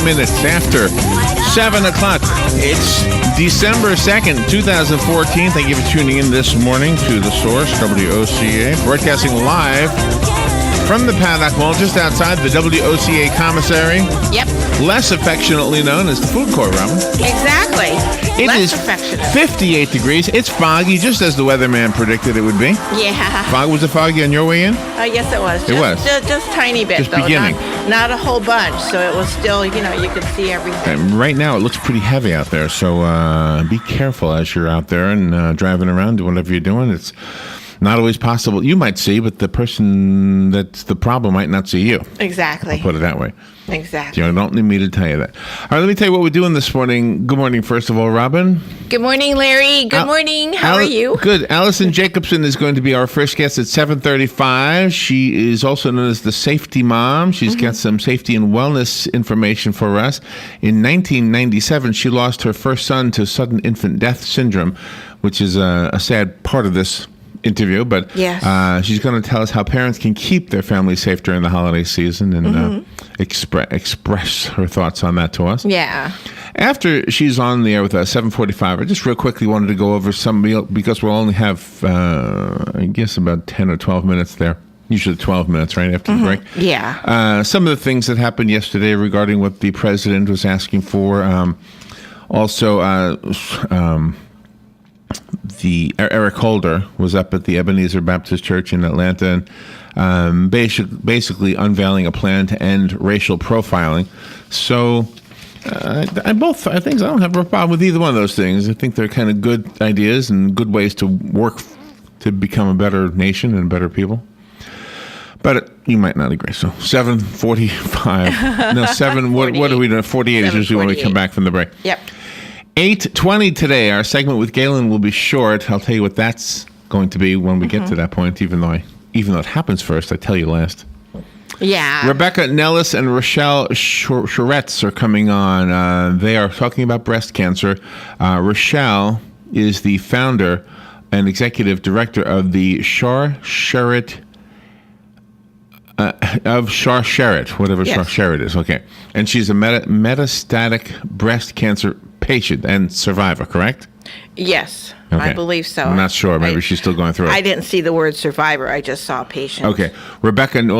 minutes after 7 o'clock. It's December 2nd, 2014. Thank you for tuning in this morning to The Source, WOCA, broadcasting live from the Paddock Mall, just outside the WOCA commissary. Yep. Less affectionately known as the food court, Robin. Exactly. It Less is affectionate. 58 degrees. It's foggy, just as the weatherman predicted it would be. Yeah. Was it foggy on your way in? Yes, it was. It was. Just tiny bit, Just though. beginning. Not a whole bunch, so it was still, you could see everything. And right now, it looks pretty heavy out there, so be careful as you're out there and driving around, doing whatever you're doing. It's not always possible. You might see, but the person that's the problem might not see you. Exactly. I'll put it that way. Exactly. You don't need me to tell you that. All right, let me tell you what we're doing this morning. Good morning, first of all, Robin. Good morning, Larry. Good morning. How are you? Good. Allison Jacobson is going to be our first guest at 7:35. She is also known as the Safety Mom. She's got some safety and wellness information for us. In 1997, she lost her first son to sudden infant death syndrome, which is a sad part of this interview, but yes. She's going to tell us how parents can keep their family safe during the holiday season and express her thoughts on that to us. Yeah. After she's on the air with us, 7:45, I just real quickly wanted to go over some, because we'll only have, I guess, about 10 or 12 minutes there. Usually 12 minutes, right, after the break? Yeah. Some of the things that happened yesterday regarding what the president was asking for. The Eric Holder was up at the Ebenezer Baptist Church in Atlanta and basically unveiling a plan to end racial profiling. So I don't have a problem with either one of those things. I think they're kind of good ideas and good ways to work to become a better nation and better people. But you might not agree. So 7:45. No, 7. What are we doing? 48 is usually when we come back from the break. Yep. 8:20 today. Our segment with Galen will be short. I'll tell you what that's going to be when we get to that point, even though it happens first. I tell you last. Yeah. Rebecca Nellis and Rochelle Charetz are coming on. They are talking about breast cancer. Rochelle is the founder and executive director of the Shar-Sherit, whatever yes. Shar-Sherit is. Okay. And she's a metastatic breast cancer patient and survivor, correct? Yes, Okay. I believe so. I'm not sure. Maybe she's still going through it. I didn't see the word survivor. I just saw patient. Okay.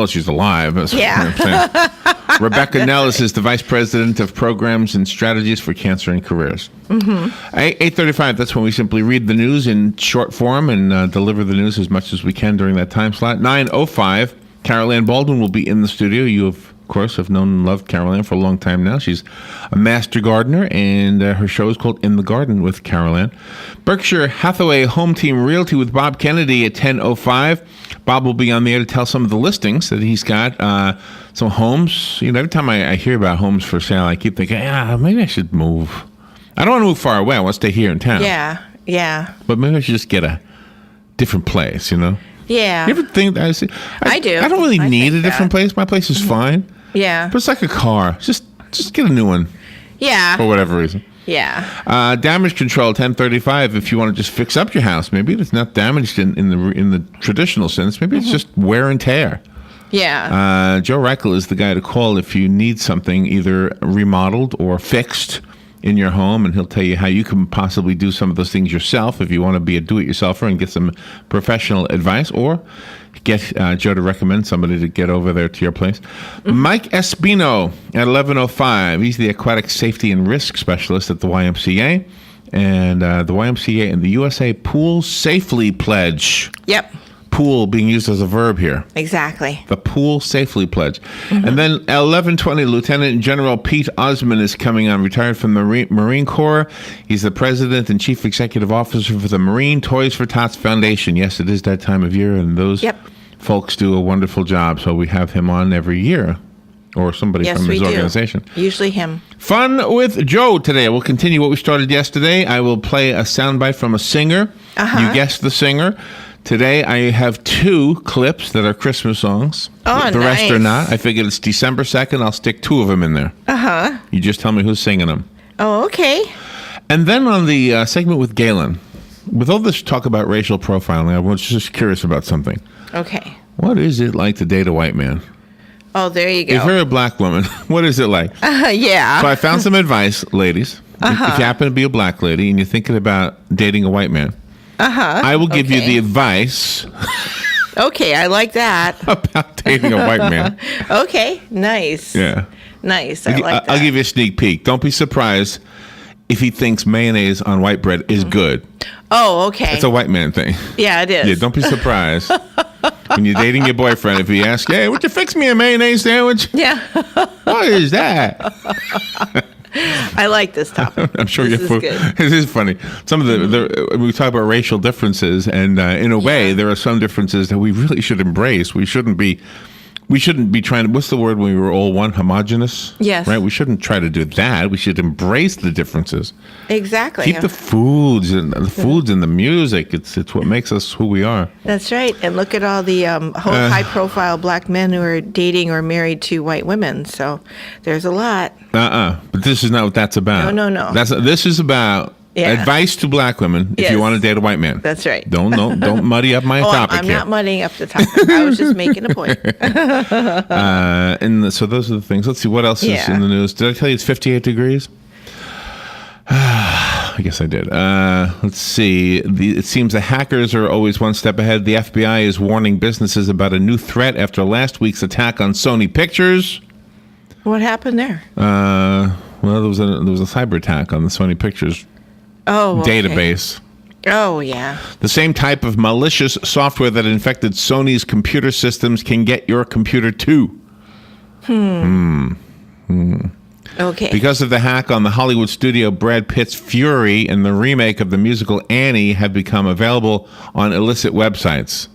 She's alive. That's Yeah. what I'm saying. Rebecca Nellis is the Vice President of Programs and Strategies for Cancer and Careers. 8:35, that's when we simply read the news in short form and deliver the news as much as we can during that time slot. 9:05, Carol Ann Baldwin will be in the studio. You of course, have known and loved Carol Ann for a long time now. She's a master gardener, and her show is called In the Garden with Carol Ann. Berkshire Hathaway Home Team Realty with Bob Kennedy at 10:05. Bob will be on the air to tell some of the listings that he's got. Some homes. Every time I hear about homes for sale, I keep thinking, maybe I should move. I don't want to move far away. I want to stay here in town. Yeah. But maybe I should just get a different place, Yeah. You ever think that? I do. I don't really need a different place. My place is fine. Yeah. But it's like a car. Just get a new one. Yeah. For whatever reason. Yeah. Damage control 1035. If you want to just fix up your house, maybe it's not damaged in the traditional sense. Maybe it's just wear and tear. Yeah. Joe Reichel is the guy to call if you need something either remodeled or fixed in your home, and he'll tell you how you can possibly do some of those things yourself if you want to be a do-it-yourselfer and get some professional advice, or get Joe to recommend somebody to get over there to your place. Mike Espino at 11:05. He's the aquatic safety and risk specialist at the YMCA, and the YMCA and the USA Pool Safely Pledge. Yep. Pool being used as a verb here. Exactly. The Pool Safely Pledge. And then at 11:20, Lieutenant General Pete Osman is coming on, retired from the Marine Corps. He's the President and Chief Executive Officer for the Marine Toys for Tots Foundation. Yes, it is that time of year, and those folks do a wonderful job, so we have him on every year, or somebody from his organization. Usually him. Fun with Joe today. We'll continue what we started yesterday. I will play a soundbite from a singer. You guessed the singer. Today, I have 2 clips that are Christmas songs. Oh, the rest nice. are not. I figured it's December 2nd. I'll stick 2 of them in there. You just tell me who's singing them. Oh, okay. And then on the segment with Galen, with all this talk about racial profiling, I was just curious about something. Okay. What is it like to date a white man? Oh, there you If go. you're a black woman, what is it like? Yeah. So I found some advice, ladies. If you happen to be a black lady and you're thinking about dating a white man, I will give you the advice Okay, I like that. about dating a white man. Okay, nice. Yeah. Nice. I like that. I'll give you a sneak peek. Don't be surprised if he thinks mayonnaise on white bread is good. Oh, okay. It's a white man thing. Yeah, it is. Yeah, don't be surprised when you're dating your boyfriend if he asks, "Hey, would you fix me a mayonnaise sandwich?" Yeah. What is that? I like this topic. I'm sure this you're is good. It is funny. Some of we talk about racial differences, and in a way, there are some differences that we really should embrace. We shouldn't be trying to. What's the word when we were all one? Homogenous. Yes. Right. We shouldn't try to do that. We should embrace the differonces. Exactly. Keep the foods and the music. It's what makes us who we are. That's right. And look at all the high-profile black men who are dating or married to white women. So there's a lot. But this is not what that's about. No. This is about advice to black women if you want to date a white man. That's right. Don't muddy up my topic I'm here. not muddying up the topic. I was just making a point. So those are the things. Let's see what else is in the news. Did I tell you it's 58 degrees? I guess I did. Let's see. It seems the hackers are always one step ahead. The FBI is warning businesses about a new threat after last week's attack on Sony Pictures. What happened there? Well, there was a cyber attack on the Sony Pictures database. Oh, yeah. The same type of malicious software that infected Sony's computer systems can get your computer too. Okay. Because of the hack on the Hollywood studio, Brad Pitt's Fury and the remake of the musical Annie have become available on illicit websites.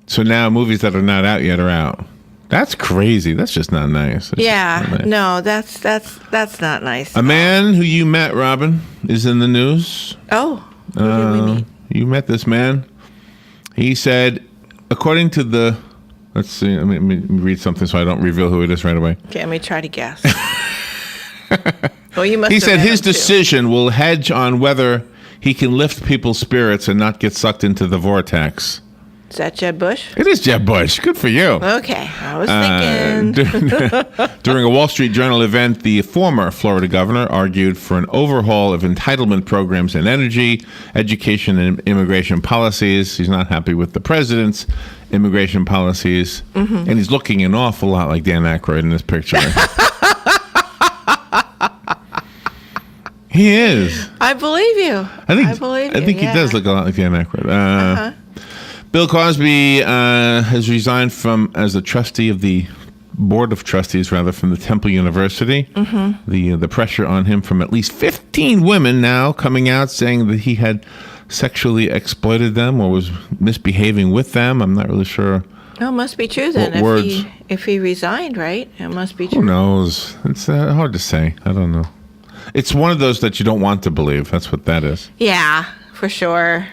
So now movies that are not out yet are out. That's crazy. That's just not nice. No, that's not nice. A man who you met, Robin, is in the news. Oh, who did we meet? You met this man. He said, according to the... Let's see. Let me read something so I don't reveal who it is right away. Okay, let me try to guess. You must. He have said met his him, too. decision will hedge on whether he can lift people's spirits and not get sucked into the vortex. Is that Jeb Bush? It is Jeb Bush. Good for you. Okay, I was thinking. During a Wall Street Journal event, the former Florida governor argued for an overhaul of entitlement programs in energy, education, and immigration policies. He's not happy with the president's immigration policies, and he's looking an awful lot like Dan Aykroyd in this picture. He is. I believe you. I think he does look a lot like Dan Aykroyd. Bill Cosby has resigned as a trustee of the board of trustees, from the Temple University. The pressure on him from at least 15 women now coming out saying that he had sexually exploited them or was misbehaving with them. I'm not really sure. Oh, it must be true then. If he resigned, right? It must be true. Who knows? It's hard to say. I don't know. It's one of those that you don't want to believe. That's what that is. Yeah, for sure.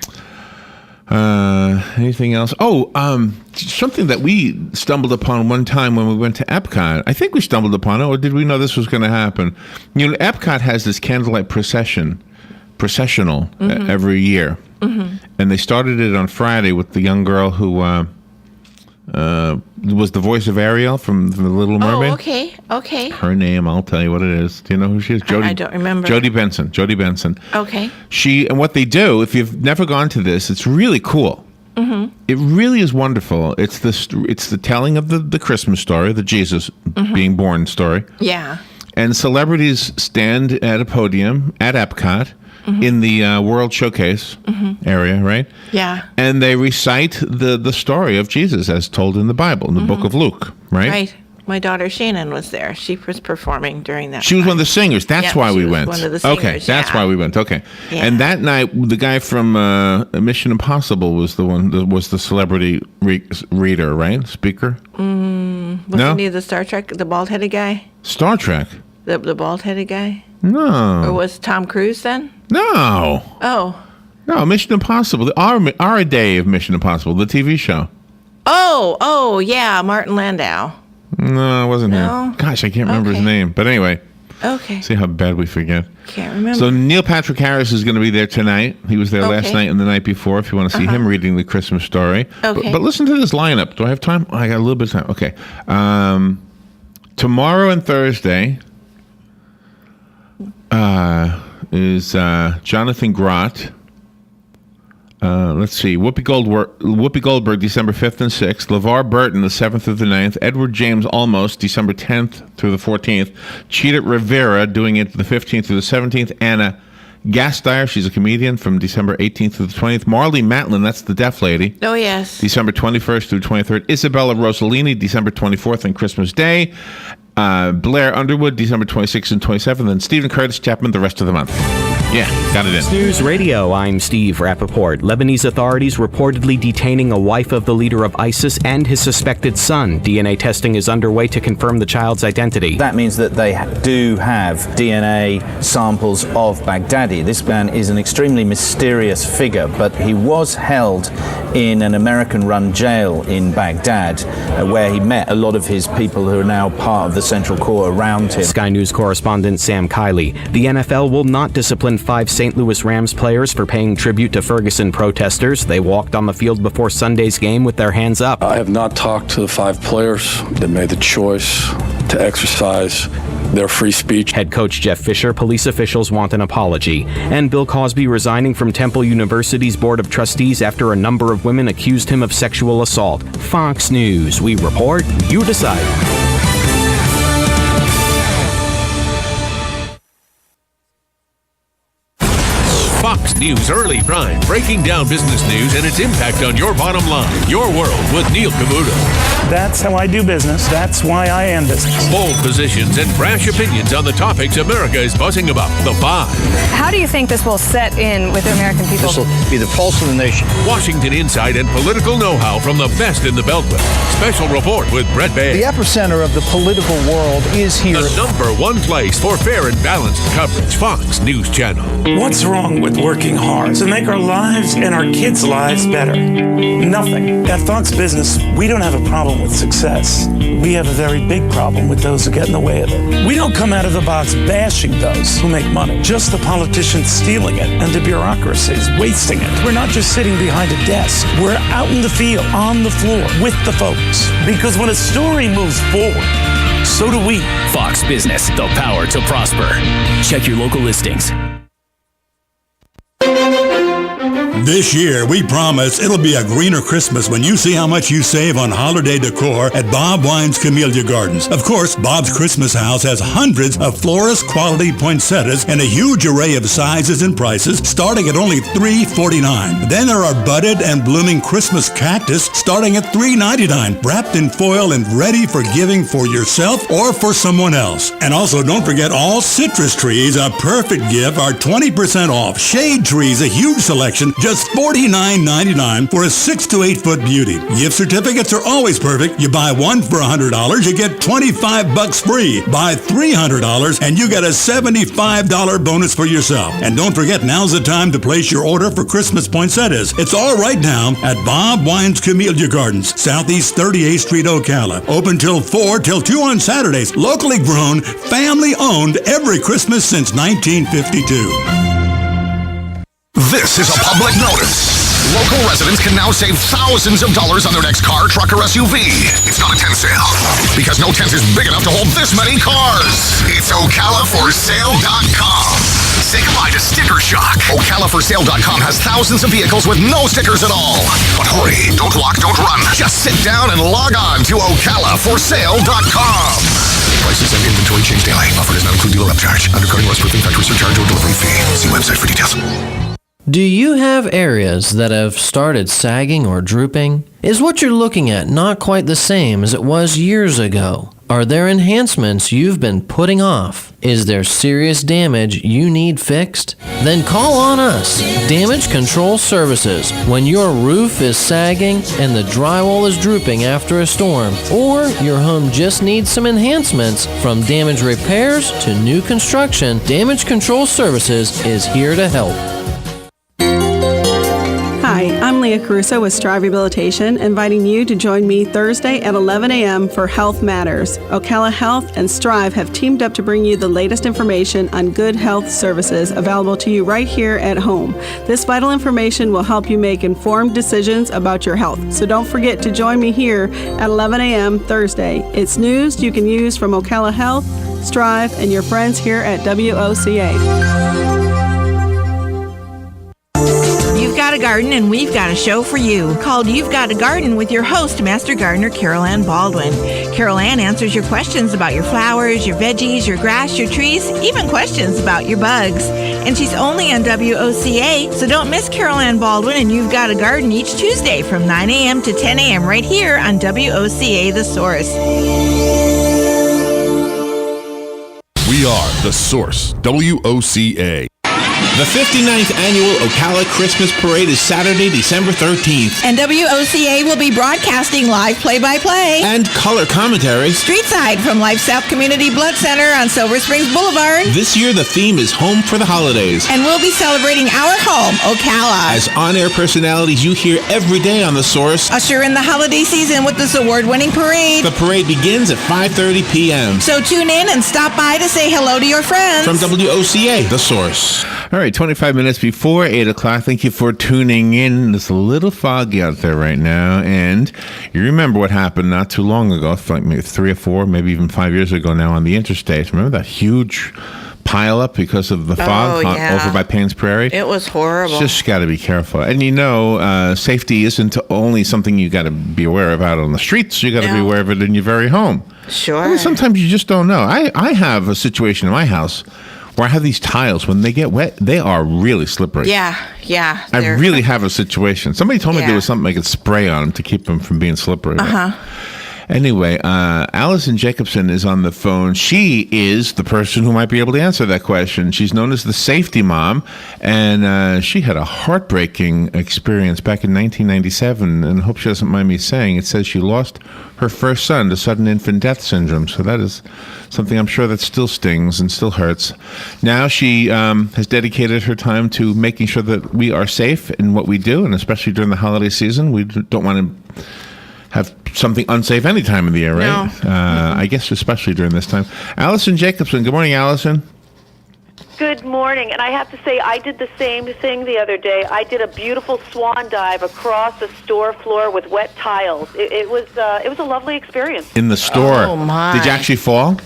Anything else? Something that we stumbled upon one time when we went to Epcot. I think we stumbled upon it, or did we know this was going to happen? Epcot has this candlelight processional every year, and they started it on Friday with the young girl who was the voice of Ariel from The Little Mermaid. Oh, okay. Her name, I'll tell you what it is. Do you know who she is? I don't remember. Jodie Benson. Okay. And what they do, if you've never gone to this, it's really cool. It really is wonderful. It's the telling of the Christmas story, the Jesus being born story. Yeah. And celebrities stand at a podium at Epcot in the World Showcase area, right? Yeah. And they recite the story of Jesus as told in the Bible, in the book of Luke, right? Right. My daughter Shannon was there. She was performing during that. She was one of the singers. That's why we went. One of the singers. Okay, that's why we went. Okay. Yeah. And that night, the guy from Mission Impossible was the one that was the celebrity reader, right? Speaker. Wasn't he the Star Trek, the bald-headed guy? Star Trek. The bald-headed guy? No. Or was Tom Cruise then? No. Oh. No, Mission Impossible. Our day of Mission Impossible, the TV show. Oh, yeah, Martin Landau. No, it wasn't No? him. Gosh, I can't remember his Okay. name. But anyway, Okay. See how bad we forget. Can't remember. So Neil Patrick Harris is going to be there tonight. He was there last night and the night before, if you want to see him reading the Christmas story. Okay. But listen to this lineup. Do I have time? Oh, I got a little bit of time. Okay. Tomorrow and Thursday is Jonathan Grott. Let's see. Whoopi Goldberg, December 5th and 6th. LeVar Burton, the 7th through the 9th. Edward James Olmos, December 10th through the 14th. Cheetah Rivera, doing it the 15th through the 17th. Anna Gasteyer, she's a comedian, from December 18th through the 20th. Marlee Matlin, that's the deaf lady. Oh, yes. December 21st through 23rd. Isabella Rossellini, December 24th and Christmas Day. Blair Underwood, December 26th and 27th. And Stephen Curtis Chapman, the rest of the month. Yeah, got it in. News Radio, I'm Steve Rappaport. Lebanese authorities reportedly detaining a wife of the leader of ISIS and his suspected son. DNA testing is underway to confirm the child's identity. That means that they do have DNA samples of Baghdadi. This man is an extremely mysterious figure, but he was held in an American-run jail in Baghdad, where he met a lot of his people who are now part of the Central Core around him. Sky News correspondent Sam Kiley. The NFL will not discipline 5 St. Louis Rams players for paying tribute to Ferguson protesters. They walked on the field before Sunday's game with their hands up. I have not talked to the 5 players that made the choice to exercise their free speech. Head coach Jeff Fisher, police officials want an apology. And Bill Cosby resigning from Temple University's Board of Trustees after a number of women accused him of sexual assault. Fox News. We report, you decide. Fox News Early Prime, breaking down business news and its impact on your bottom line. Your World with Neil Cavuto. That's how I do business. That's why I am business. Bold positions and brash opinions on the topics America is buzzing about. The Five. How do you think this will set in with the American people? This will be the pulse of the nation. Washington insight and political know-how from the best in the Beltway. Special report with Brett Baer. The epicenter of the political world is here. The #1 place for fair and balanced coverage. Fox News Channel. What's wrong with working hard to make our lives and our kids' lives better? Nothing. At Fox Business, we don't have a problem with success. We have a very big problem with those who get in the way of it. We don't come out of the box bashing those who make money, just the politicians stealing it and the bureaucracies wasting it. We're not just sitting behind a desk. We're out in the field, on the floor, with the folks. Because when a story moves forward, so do we. Fox Business, the power to prosper. Check your local listings. This year, we promise it'll be a greener Christmas when you see how much you save on holiday decor at Bob Wine's Camellia Gardens. Of course, Bob's Christmas House has hundreds of florist quality poinsettias in a huge array of sizes and prices, starting at only $3.49. Then there are budded and blooming Christmas cactus starting at $3.99, wrapped in foil and ready for giving for yourself or for someone else. And also, don't forget all citrus trees, a perfect gift, are 20% off. Shade trees, a huge selection, just $49.99 for a 6 to 8 foot beauty. Gift certificates are always perfect. You buy one for $100, you get $25 free. Buy $300 and you get a $75 bonus for yourself. And don't forget, now's the time to place your order for Christmas poinsettias. It's all right now at Bob Wine's Camellia Gardens, Southeast 38th Street, Ocala. Open till 4 till 2 on Saturdays. Locally grown, family owned every Christmas since 1952. This is a public notice. Local residents can now save thousands of dollars on their next car, truck, or SUV. It's not a tent sale, because no tent is big enough to hold this many cars. It's OcalaForSale.com. Say goodbye to sticker shock. OcalaForSale.com has thousands of vehicles with no stickers at all. But hurry, don't walk, don't run. Just sit down and log on to OcalaForSale.com. Prices and inventory change daily. Offer does not include dealer upcharge, undercutting, rust-proofing, factory surcharge, or delivery fee. See website for details. Do you have areas that have started sagging or drooping? Is what you're looking at not quite the same as it was years ago? Are there enhancements you've been putting off? Is there serious damage you need fixed? Then call on us, Damage Control Services, when your roof is sagging and the drywall is drooping after a storm, or your home just needs some enhancements. From damage repairs to new construction, Damage Control Services is here to help. Hi, I'm Leah Mia Caruso with Strive Rehabilitation, inviting you to join me Thursday at 11 a.m. for Health Matters. Ocala Health and Strive have teamed up to bring you the latest information on good health services available to you right here at home. This vital information will help you make informed decisions about your health. So don't forget to join me here at 11 a.m. Thursday. It's news you can use from Ocala Health, Strive, and your friends here at WOCA. You've got a garden and we've got a show for you called You've Got a Garden with your host, Master Gardener Carol Ann Baldwin. Carol Ann answers your questions about your flowers, your veggies, your grass, your trees, even questions about your bugs. And she's only on WOCA, so don't miss Carol Ann Baldwin and You've Got a Garden each Tuesday from 9 a.m. to 10 a.m. right here on WOCA The Source. We are The Source, WOCA. The 59th Annual Ocala Christmas Parade is Saturday, December 13th. And WOCA will be broadcasting live play-by-play and color commentary streetside from Life South Community Blood Center on Silver Springs Boulevard. This year, the theme is Home for the Holidays. And we'll be celebrating our home, Ocala. As on-air personalities you hear every day on The Source, usher in the holiday season with this award-winning parade. The parade begins at 5:30 p.m. So tune in and stop by to say hello to your friends. From WOCA, The Source. All right, 25 minutes before 8 o'clock. Thank you for tuning in. It's a little foggy out there right now. And you remember what happened not too long ago, like maybe 3 or 4, maybe even 5 years ago now on the interstate. Remember that huge pile up because of the fog over by Payne's Prairie? It was horrible. Just got to be careful. And safety isn't only something you got to be aware of out on the streets. You got to be aware of it in your very home. Sure. I mean, sometimes you just don't know. I have a situation in my house where I have these tiles, when they get wet, they are really slippery. Yeah. I really have a situation. Somebody told me there was something I could spray on them to keep them from being slippery. Anyway, Allison Jacobson is on the phone. She is the person who might be able to answer that question. She's known as the safety mom, and she had a heartbreaking experience back in 1997, and I hope she doesn't mind me saying. It says she lost her first son to sudden infant death syndrome, so that is something I'm sure that still stings and still hurts. Now she has dedicated her time to making sure that we are safe in what we do, and especially during the holiday season. We don't want to have something unsafe any time of the year, right? No. I guess especially during this time. Allison Jacobson. Good morning, Allison. Good morning. And I have to say, I did the same thing the other day. I did a beautiful swan dive across a store floor with wet tiles. It was a lovely experience. In the store. Oh, my. Did you actually fall?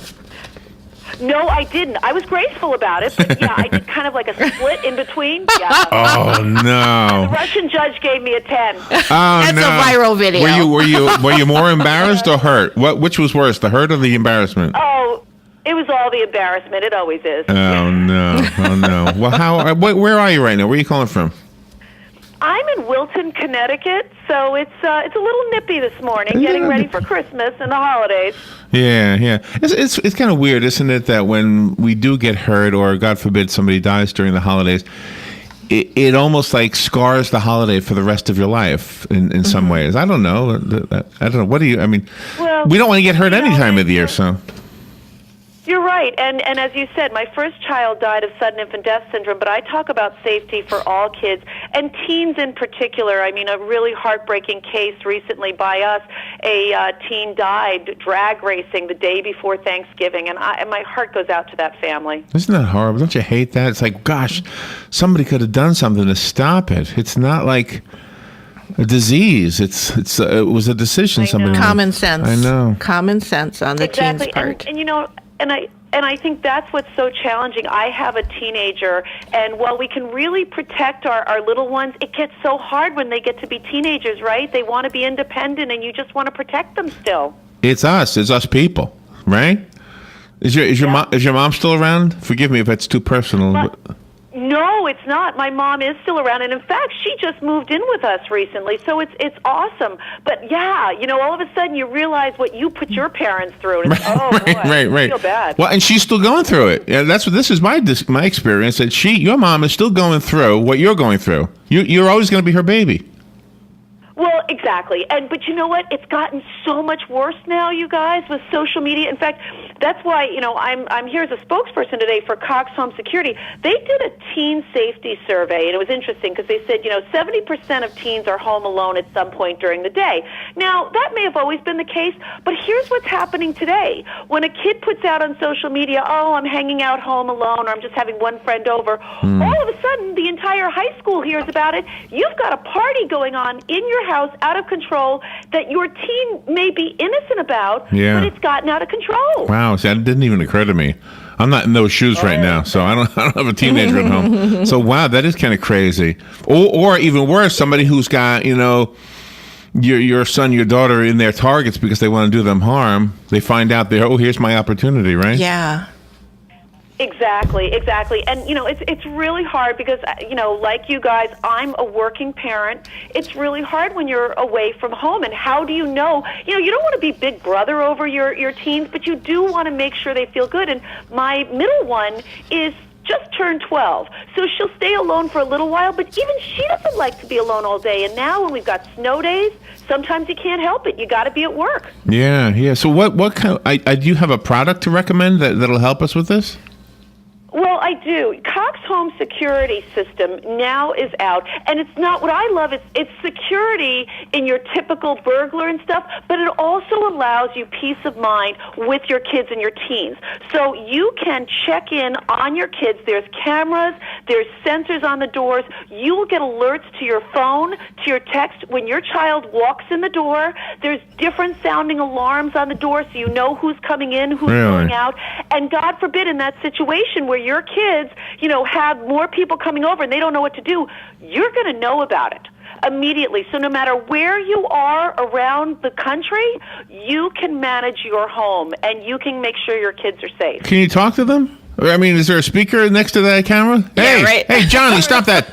No, I didn't. I was graceful about it, but yeah, I did kind of like a split in between. Yeah. Oh no! The Russian judge gave me a 10. Oh, That's no. a viral video. Were you more embarrassed or hurt? Which was worse, the hurt or the embarrassment? Oh, it was all the embarrassment. It always is. Oh no! Oh no! Well, where are you right now? Where are you calling from? I'm in Wilton, Connecticut, so it's a little nippy this morning, getting ready for Christmas and the holidays. Yeah. It's kind of weird, isn't it, that when we do get hurt or, God forbid, somebody dies during the holidays, it almost like scars the holiday for the rest of your life in some ways. I don't know. What do you? I mean, Well, we don't want to get hurt any time of the year, so. You're right, and as you said, my first child died of sudden infant death syndrome, but I talk about safety for all kids, and teens in particular. I mean, a really heartbreaking case recently by us, a teen died drag racing the day before Thanksgiving, and my heart goes out to that family. Isn't that horrible? Don't you hate that? It's like, gosh, somebody could have done something to stop it. It's not like a disease. It was a decision somebody made. Common sense. I know. Common sense on the Exactly. teen's part. And you know, and I think that's what's so challenging. I have a teenager, and while we can really protect our little ones, it gets so hard when they get to be teenagers, right? They want to be independent, and you just want to protect them still. It's us people, right? Is your mom still around? Forgive me if it's too personal. No, it's not. My mom is still around, and in fact, she just moved in with us recently, so it's awesome. But yeah, you know, all of a sudden you realize what you put your parents through, and it's, right. I feel bad. Well, and she's still going through it. Yeah, this is my experience. That your mom is still going through what you're going through. You're always going to be her baby. Well, exactly. But you know what? It's gotten so much worse now, you guys, with social media. In fact, that's why, I'm here as a spokesperson today for Cox Home Security. They did a teen safety survey, and it was interesting because they said, 70% of teens are home alone at some point during the day. Now, that may have always been the case, but here's what's happening today. When a kid puts out on social media, oh, I'm hanging out home alone, or I'm just having one friend over, all of a sudden, the entire high school hears about it. You've got a party going on in your house, out of control, that your teen may be innocent about, but it's gotten out of control. Wow, see, that didn't even occur to me. I'm not in those shoes right now, so I don't have a teenager at home. So wow, that is kind of crazy. Or even worse, somebody who's got your son, your daughter in their targets because they want to do them harm. They find out here's my opportunity, right? Yeah. Exactly. And, it's really hard because, like you guys, I'm a working parent. It's really hard when you're away from home. And how do you know? You don't want to be big brother over your teens, but you do want to make sure they feel good. And my middle one is just turned 12. So she'll stay alone for a little while, but even she doesn't like to be alone all day. And now when we've got snow days, sometimes you can't help it. You got to be at work. Yeah. So what kind of, do you have a product to recommend that'll help us with this? Well, I do. Cox Home Security System now is out, and it's not what I love. It's security in your typical burglar and stuff, but it also allows you peace of mind with your kids and your teens. So you can check in on your kids. There's cameras, there's sensors on the doors. You will get alerts to your phone, to your text. When your child walks in the door, there's different sounding alarms on the door so you know who's coming in, who's going out. And God forbid in that situation where your kids, have more people coming over and they don't know what to do, you're going to know about it immediately. So no matter where you are around the country, you can manage your home and you can make sure your kids are safe. Can you talk to them? I mean, is there a speaker next to that camera? Yeah, right. Hey, Johnny, stop that.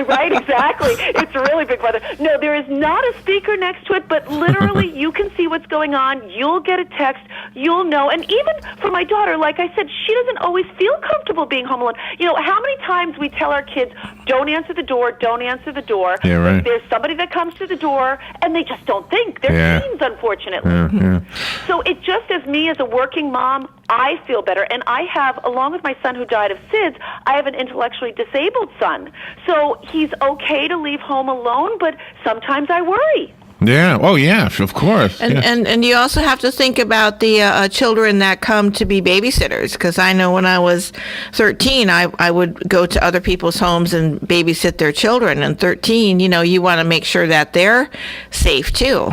Right, exactly. It's really big brother. No, there is not a speaker next to it, but literally you can see what's going on. You'll get a text. You'll know. And even for my daughter, like I said, she doesn't always feel comfortable being home alone. How many times we tell our kids, don't answer the door, don't answer the door. Yeah, right. There's somebody that comes to the door, and they just don't think. They're teens, unfortunately. Yeah. So it just as me as a working mom, I feel better. And I have, along with my son who died of SIDS, I have an intellectually disabled son. So he's okay to leave home alone, but sometimes I worry. Yeah. Oh, yeah. Of course. And you also have to think about the children that come to be babysitters. Because I know when I was 13, I would go to other people's homes and babysit their children. And 13, you want to make sure that they're safe too.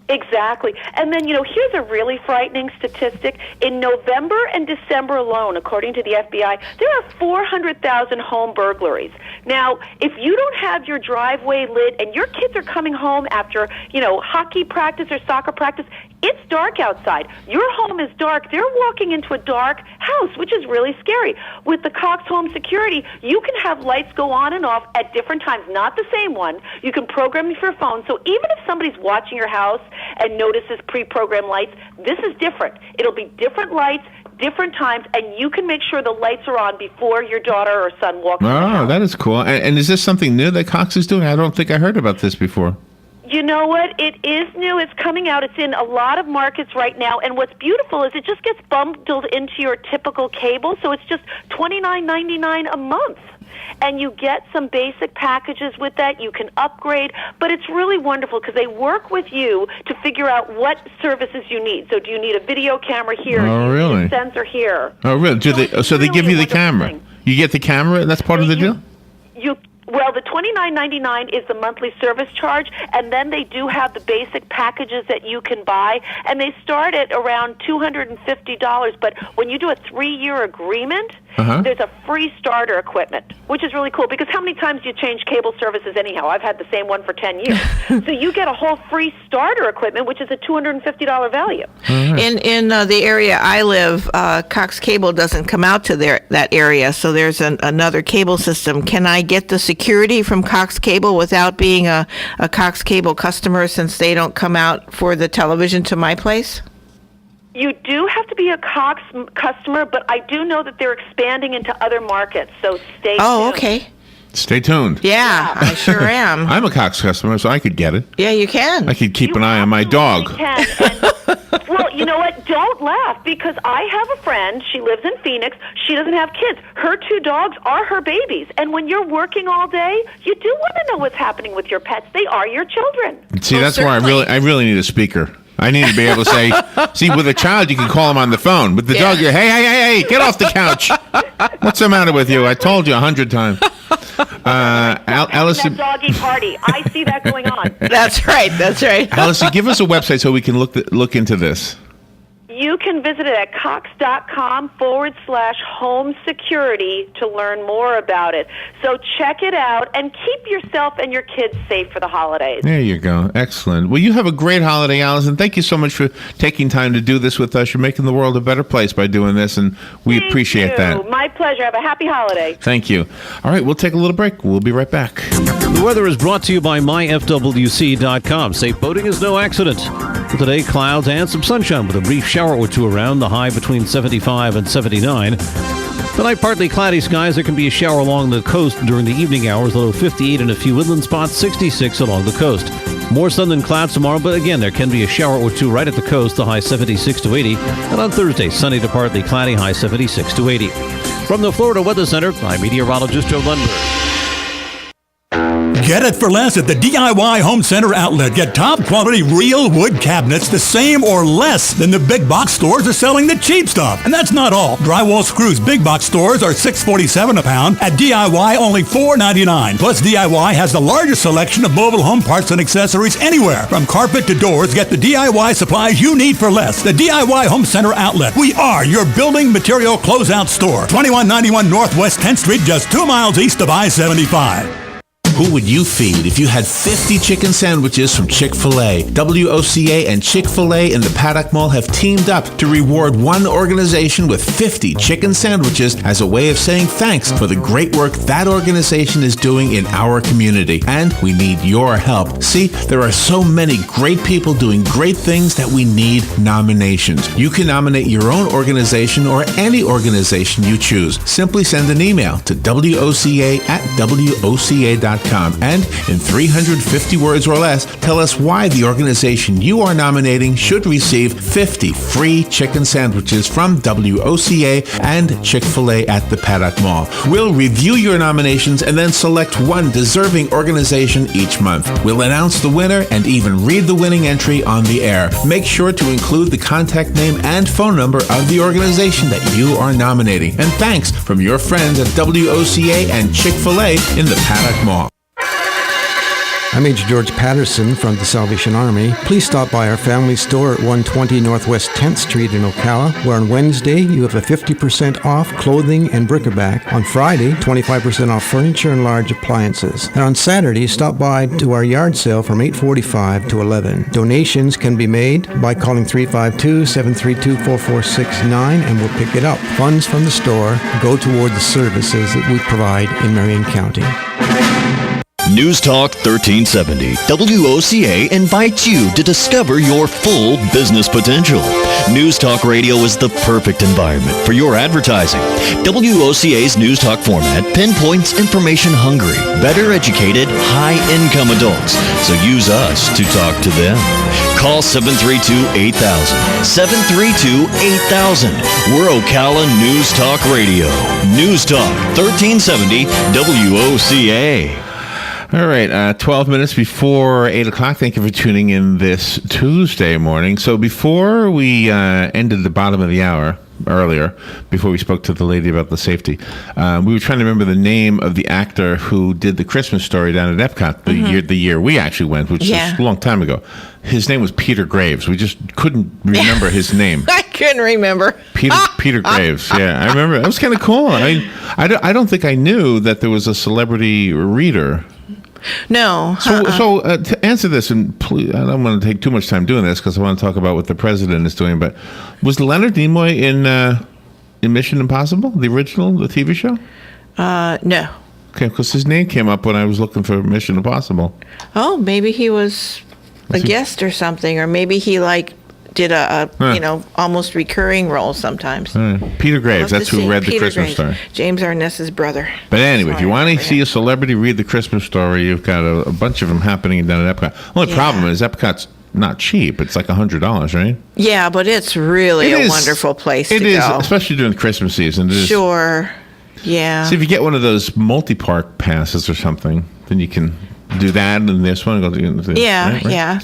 Exactly. And then, here's a really frightening statistic. In November and December alone, according to the FBI, there are 400,000 home burglaries. Now, if you don't have your driveway lit and your kids are coming home after, hockey practice or soccer practice, it's dark outside. Your home is dark. They're walking into a dark house, which is really scary. With the Cox Home Security, you can have lights go on and off at different times, not the same one. You can program with your phone. So even if somebody's watching your house and notices pre-programmed lights, this is different. It'll be different lights, different times, and you can make sure the lights are on before your daughter or son walks in the house. Oh, that is cool. And is this something new that Cox is doing? I don't think I heard about this before. You know what? It is new. It's coming out. It's in a lot of markets right now. And what's beautiful is it just gets bundled into your typical cable. So it's just $29.99 a month. And you get some basic packages with that. You can upgrade. But it's really wonderful because they work with you to figure out what services you need. So do you need a video camera here? Oh, do you really? need a sensor here? Oh, really? So they give you the camera. Thing. You get the camera, and that's part of the deal? Well, the $29.99 is the monthly service charge, and then they do have the basic packages that you can buy, and they start at around $250. But when you do a 3-year agreement, there's a free starter equipment, which is really cool, because how many times do you change cable services anyhow? I've had the same one for 10 years. So you get a whole free starter equipment, which is a $250 value. In the area I live, Cox Cable doesn't come out to that area, so there's another cable system. Can I get the security from Cox Cable without being a Cox Cable customer, since they don't come out for the television to my place? You do have to be a Cox customer, but I do know that they're expanding into other markets, so stay tuned. Oh, okay. Stay tuned. Yeah, I sure am. I'm a Cox customer, so I could get it. Yeah, you can. I could keep an eye on my dog. Can. And, well, you know what? Don't laugh, because I have a friend. She lives in Phoenix. She doesn't have kids. Her 2 dogs are her babies. And when you're working all day, you do want to know what's happening with your pets. They are your children. See, that's where I really need a speaker. I need to be able to say, see, with a child, you can call him on the phone. With the dog, you're, hey, get off the couch. What's the matter with you? I told you 100 times. Allison, that doggy party. I see that going on. That's right. Allison, give us a website so we can look into this. You can visit it at cox.com/home security to learn more about it. So check it out and keep yourself and your kids safe for the holidays. There you go. Excellent. Well, you have a great holiday, Allison. Thank you so much for taking time to do this with us. You're making the world a better place by doing this, and we appreciate that. My pleasure. Have a happy holiday. Thank you. All right, we'll take a little break. We'll be right back. The weather is brought to you by myfwc.com. Safe boating is no accident. For today, clouds and some sunshine with a brief shower or two around, the high between 75 and 79. Tonight, partly cloudy skies. There can be a shower along the coast during the evening hours, low 58 in a few inland spots, 66 along the coast. More sun than clouds tomorrow, but again, there can be a shower or two right at the coast, the high 76 to 80. And on Thursday, sunny to partly cloudy, high 76 to 80. From the Florida Weather Center, I'm meteorologist Joe Lundberg. Get it for less at the DIY Home Center outlet. Get top quality real wood cabinets the same or less than the big box stores are selling the cheap stuff. And that's not all. Drywall screws big box stores are $6.47 a pound. At DIY, only $4.99. Plus, DIY has the largest selection of mobile home parts and accessories anywhere. From carpet to doors, get the DIY supplies you need for less. The DIY Home Center outlet. We are your building material closeout store. 2191 Northwest 10th Street, just 2 miles east of I-75. Who would you feed if you had 50 chicken sandwiches from Chick-fil-A? WOCA and Chick-fil-A in the Paddock Mall have teamed up to reward one organization with 50 chicken sandwiches as a way of saying thanks for the great work that organization is doing in our community. And we need your help. See, there are so many great people doing great things that we need nominations. You can nominate your own organization or any organization you choose. Simply send an email to WOCA@WOCA.com. And in 350 words or less, tell us why the organization you are nominating should receive 50 free chicken sandwiches from WOCA and Chick-fil-A at the Paddock Mall. We'll review your nominations and then select one deserving organization each month. We'll announce the winner and even read the winning entry on the air. Make sure to include the contact name and phone number of the organization that you are nominating. And thanks from your friends at WOCA and Chick-fil-A in the Paddock Mall. I'm Major George Patterson from the Salvation Army. Please stop by our family store at 120 Northwest 10th Street in Ocala, where on Wednesday you have a 50% off clothing and bric-a-brac. On Friday, 25% off furniture and large appliances. And on Saturday, stop by to our yard sale from 8:45 to 11. Donations can be made by calling 352-732-4469 and we'll pick it up. Funds from the store go toward the services that we provide in Marion County. News Talk 1370. WOCA invites you to discover your full business potential. News Talk Radio is the perfect environment for your advertising. WOCA's News Talk format pinpoints information-hungry, better educated, high-income adults. So use us to talk to them. Call 732-8000. 732-8000. We're Ocala News Talk Radio. News Talk 1370 WOCA. All right, 12 minutes before 8 o'clock. Thank you for tuning in this Tuesday morning. So before we ended the bottom of the hour, earlier, before we spoke to the lady about the safety, we were trying to remember the name of the actor who did the Christmas Story down at Epcot the year we actually went, which was a long time ago. His name was Peter Graves. We just couldn't remember his name. I couldn't remember. Peter Graves. Yeah, I remember. That was kind of cool. I mean, I don't think I knew that there was a celebrity reader. No. So to answer this, and please, I don't want to take too much time doing this because I want to talk about what the president is doing, but was Leonard Nimoy in Mission Impossible, the original, the TV show? No. Okay, because his name came up when I was looking for Mission Impossible. Oh, maybe he was a guest or something, or maybe he did a almost recurring role sometimes. Peter Graves, Love that's to who see read the Peter Christmas Graves, story. James Arness's brother. But anyway, if you want to Sorry see a celebrity read the Christmas story, you've got a bunch of them happening down at Epcot. Only problem is Epcot's not cheap. It's like $100, right? Yeah, but it's really It a is. wonderful place It to is, go. especially during the Christmas season. It is. Sure. Yeah. See, if you get one of those multi-park passes or something, then you can do that and this one. Yeah, right? yeah.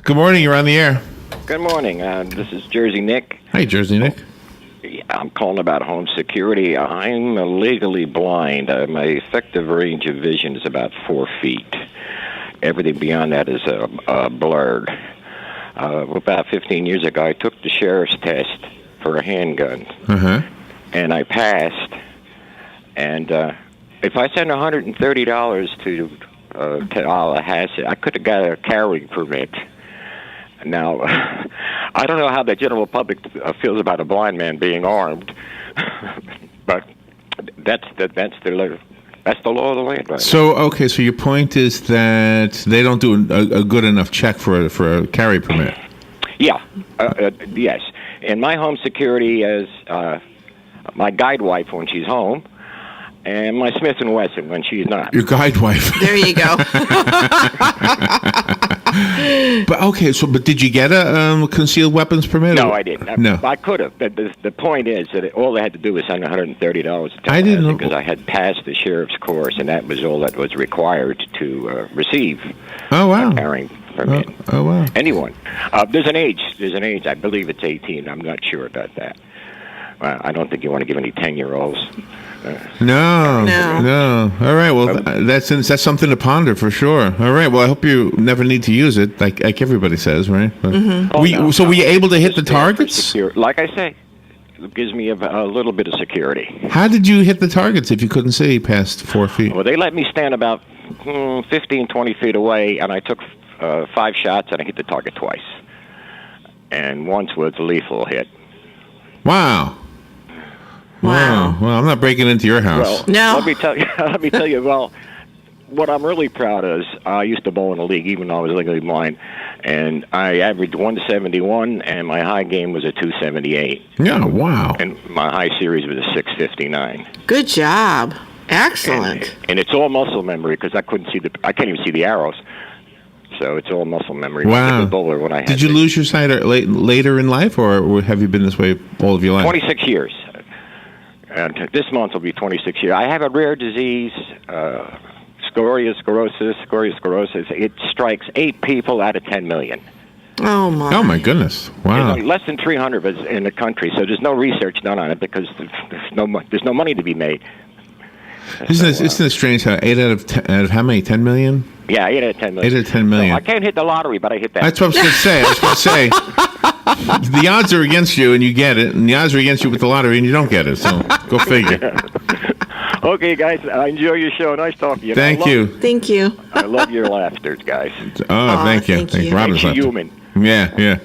Good morning. You're on the air. Good morning. This is Jersey Nick. Hey, Jersey Nick. I'm calling about home security. I'm legally blind. My effective range of vision is about 4 feet. Everything beyond that is blurred. About 15 years ago, I took the sheriff's test for a handgun, and I passed. And if I send $130 to Tallahassee, I could have got a carrying permit. Now, I don't know how the general public feels about a blind man being armed, but that's the law of the land, right? So, okay, so your point is that they don't do a good enough check for a carry permit. Yeah, yes. And my home security is my guide wife when she's home, and my Smith & Wesson when she's not. Your guide wife. There you go. But okay, but did you get a concealed weapons permit? No, I didn't. No. I could have. But the point is that all they had to do was send $130 to I didn't know because I had passed the sheriff's course, and that was all that was required to receive a carrying permit. Oh wow. Anyone. There's an age. I believe it's 18. I'm not sure about that. I don't think you want to give any 10-year-olds. No. All right. Well, that's something to ponder for sure. All right. Well, I hope you never need to use it, like everybody says, right? But were you able to hit the targets? Like I say, it gives me a little bit of security. How did you hit the targets if you couldn't see past 4 feet? Well, they let me stand about 15, 20 feet away, and I took 5 shots, and I hit the target twice. And once was a lethal hit. Wow. Well, I'm not breaking into your house. Well, no. Let me tell you. Well, what I'm really proud of is I used to bowl in the league, even though I was legally blind, and I averaged 171, and my high game was a 278. Yeah, wow. And my high series was a 659. Good job. Excellent. And it's all muscle memory because I can't even see the arrows. So it's all muscle memory. Wow. Bowler when I had Did you lose your sight later in life, or have you been this way all of your life? 26 years. This month will be 26 years. I have a rare disease, sclerosis. It strikes 8 people out of 10 million. Oh, my. Oh, my goodness. Wow. There's less than 300 of us in the country, so there's no research done on it because there's no money to be made. Isn't it strange how 8 out of how many? 10 million? Yeah, 8 out of 10 million. 8 out of 10 million. So I can't hit the lottery, but I hit that. That's what I was going to say. The odds are against you, and you get it, and the odds are against you with the lottery, and you don't get it. So go figure. Okay, guys, I enjoy your show. Nice talking to you. Thank you. Thank you. I love your laughter, guys. Oh, thank you. Thank you. Robin's Makes you laughter. human. Yeah.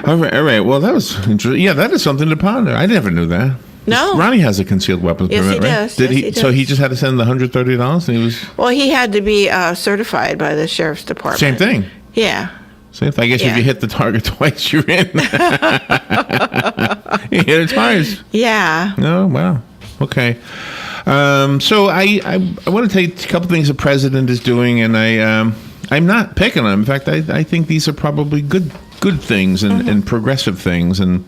All right. Well, that was interesting. Yeah, that is something to ponder. I never knew that. No. Ronnie has a concealed weapons Yes, permit, he right? does. Yes, he So does. he just had to send the $130, and he was Well, he had to be certified by the sheriff's department. same thing. Yeah. Same thing. I guess if Yeah. you hit the target twice, you're in. You hit it twice. Yeah. Oh, wow. Okay. So I want to tell you a couple things the president is doing, and I'm not picking on him. In fact, I think these are probably good things and progressive things, and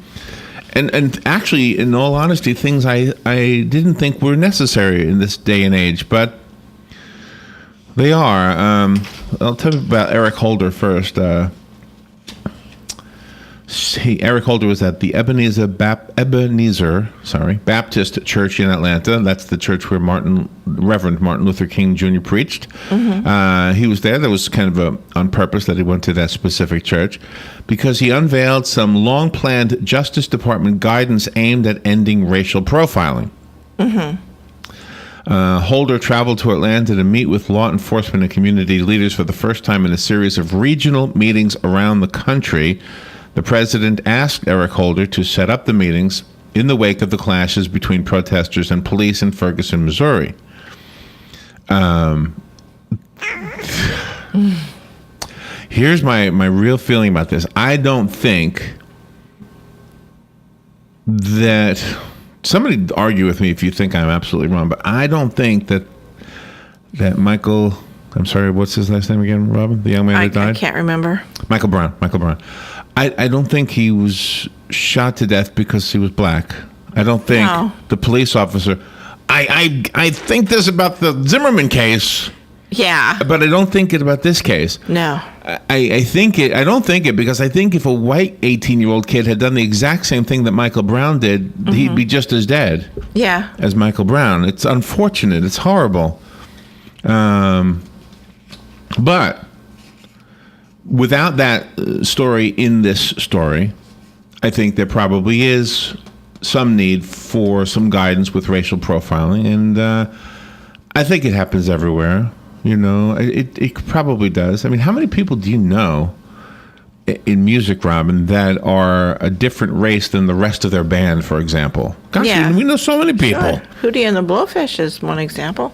actually, in all honesty, things I didn't think were necessary in this day and age, but they are. I'll tell you about Eric Holder first. Eric Holder was at the Ebenezer Baptist Church in Atlanta. That's the church where Reverend Martin Luther King Jr. preached. He was there. That was kind of on purpose that he went to that specific church because he unveiled some long-planned Justice Department guidance aimed at ending racial profiling. Holder traveled to Atlanta to meet with law enforcement and community leaders for the first time in a series of regional meetings around the country. The president asked Eric Holder to set up the meetings in the wake of the clashes between protesters and police in Ferguson, Missouri. Here's my real feeling about this. I don't think that somebody argue with me if you think I'm absolutely wrong, but I don't think that Michael. I'm sorry, what's his last name again, Robin? The young man that died? I can't remember. Michael Brown. I don't think he was shot to death because he was black. I don't think the police officer... I think this about the Zimmerman case. Yeah. But I don't think it about this case. No. I don't think it because I think if a white 18-year-old kid had done the exact same thing that Michael Brown did, he'd be just as dead. Yeah. As Michael Brown. It's unfortunate. It's horrible. But without that story in this story, I think there probably is some need for some guidance with racial profiling. And I think it happens everywhere. You know, it probably does. I mean, how many people do you know in music, Robin, that are a different race than the rest of their band, for example? Gosh, we know so many people. Sure. Hootie and the Blowfish is one example.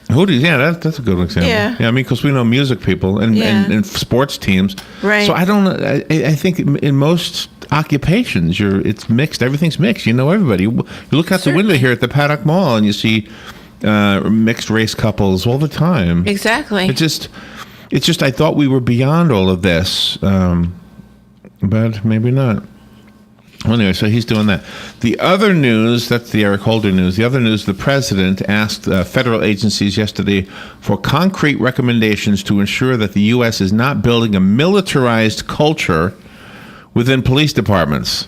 Hootie, yeah, that's a good example. Yeah. I mean, because we know music people and sports teams. Right. So I think in most occupations, it's mixed. Everything's mixed. You know everybody. You look out the window here at the Paddock Mall and you see mixed race couples all the time. Exactly. It's just I thought we were beyond all of this, but maybe not. Well, anyway, so he's doing that. The other news, that's the Eric Holder news. The other news, the president asked federal agencies yesterday for concrete recommendations to ensure that the U.S. is not building a militarized culture within police departments.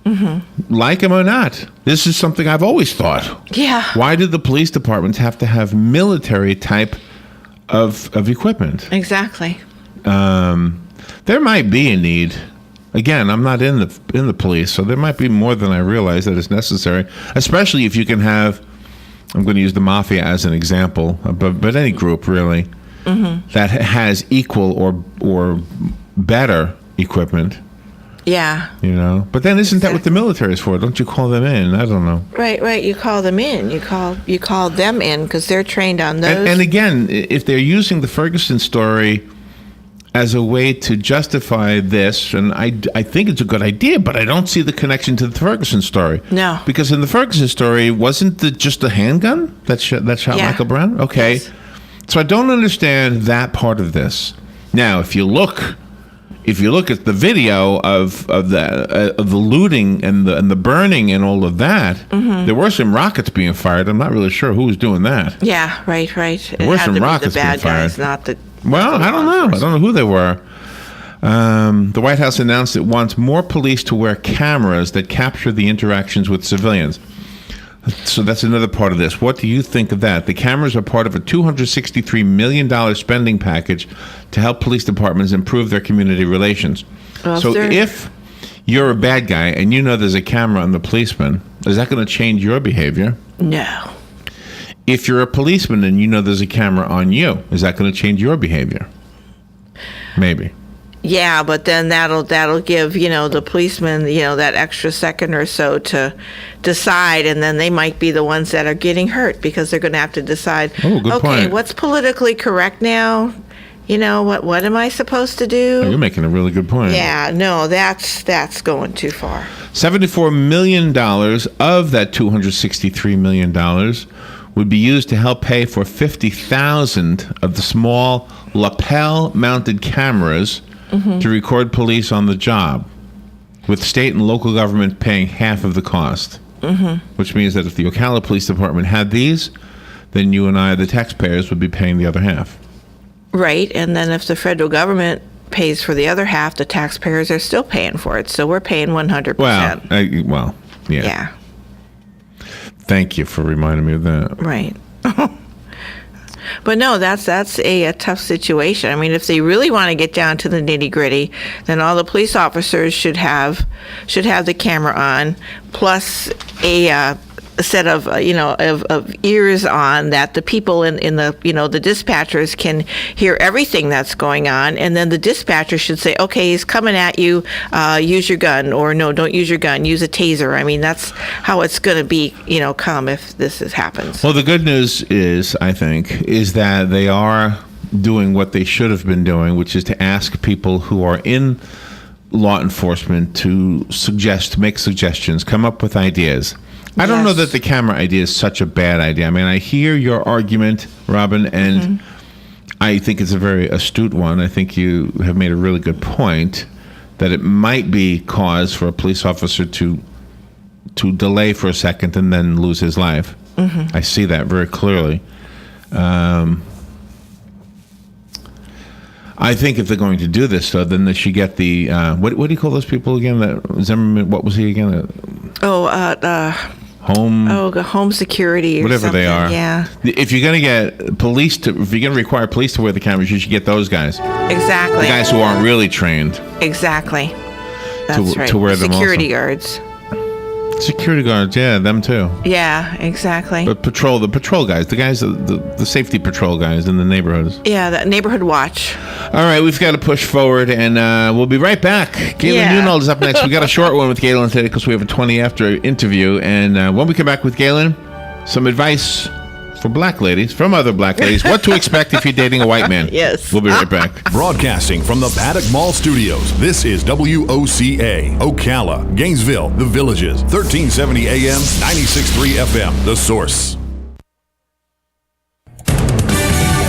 Mm-hmm. Like him or not, this is something I've always thought. Yeah. Why do the police departments have to have military type of equipment? Exactly. There might be a need. Again, I'm not in the police, so there might be more than I realize that is necessary, especially if you can have, I'm going to use the mafia as an example, but any group really that has equal or better equipment. Yeah. You know, but then isn't that what the military is for? Don't you call them in? I don't know. Right. You call them in. You call them in because they're trained on those. And again, if they're using the Ferguson story as a way to justify this, and I think it's a good idea, but I don't see the connection to the Ferguson story. No. Because in the Ferguson story, wasn't it just a handgun that shot Michael Brown? Okay. Yes. So I don't understand that part of this. Now, if you look at the video of the looting and the burning and all of that, there were some rockets being fired. I'm not really sure who was doing that. Yeah, right. There were some rockets being fired. The bad guys, not the... Well, I don't know. I don't know who they were. The White House announced it wants more police to wear cameras that capture the interactions with civilians. So that's another part of this. What do you think of that? The cameras are part of a $263 million spending package to help police departments improve their community relations. So if you're a bad guy and you know there's a camera on the policeman, is that going to change your behavior? No. If you're a policeman and you know there's a camera on you, is that going to change your behavior? Maybe. Yeah, but then that'll give, the policeman, that extra second or so to decide, and then they might be the ones that are getting hurt because they're going to have to decide, point. What's politically correct now? What am I supposed to do? Oh, you're making a really good point. Yeah, no, that's going too far. $74 million of that $263 million would be used to help pay for 50,000 of the small lapel-mounted cameras to record police on the job, with state and local government paying half of the cost. Which means that if the Ocala Police Department had these, then you and I, the taxpayers, would be paying the other half. Right, and then if the federal government pays for the other half, the taxpayers are still paying for it, so we're paying 100%. Well, yeah. Yeah. Thank you for reminding me of that. Right. But no, that's a tough situation. I mean, if they really want to get down to the nitty-gritty, then all the police officers should have the camera on, plus a set of ears on that the people in the the dispatchers can hear everything that's going on, and then the dispatcher should say, okay, he's coming at you, use your gun, or no, don't use your gun, use a taser. I mean, that's how it's going to be come if this happens. Well, the good news is, I think, is that they are doing what they should have been doing, which is to ask people who are in law enforcement to make suggestions, come up with ideas. I don't know that the camera idea is such a bad idea. I mean, I hear your argument, Robin, and I think it's a very astute one. I think you have made a really good point that it might be cause for a police officer to delay for a second and then lose his life. I see that very clearly. I think if they're going to do this, though, then they should get the what do you call those people again? Zimmerman, what was he again? Home security or whatever something. they are. Yeah. If you're going to get if you're going to require police to wear the cameras, you should get those guys. Exactly. The guys who aren't really trained. Exactly. That's right. To wear them security also. guards. Security guards, yeah, them too. Yeah, exactly. But the patrol guys, the safety patrol guys in the neighborhoods. Yeah, that neighborhood watch. All right, we've got to push forward, and we'll be right back. Galen Unold is up next. We got a short one with Galen today because we have a 20 after interview, and when we come back with Galen, some advice for black ladies, from other black ladies, what to expect if you're dating a white man. Yes. We'll be right back. Broadcasting from the Paddock Mall Studios, this is WOCA, Ocala, Gainesville, The Villages, 1370 AM, 96.3 FM, The Source.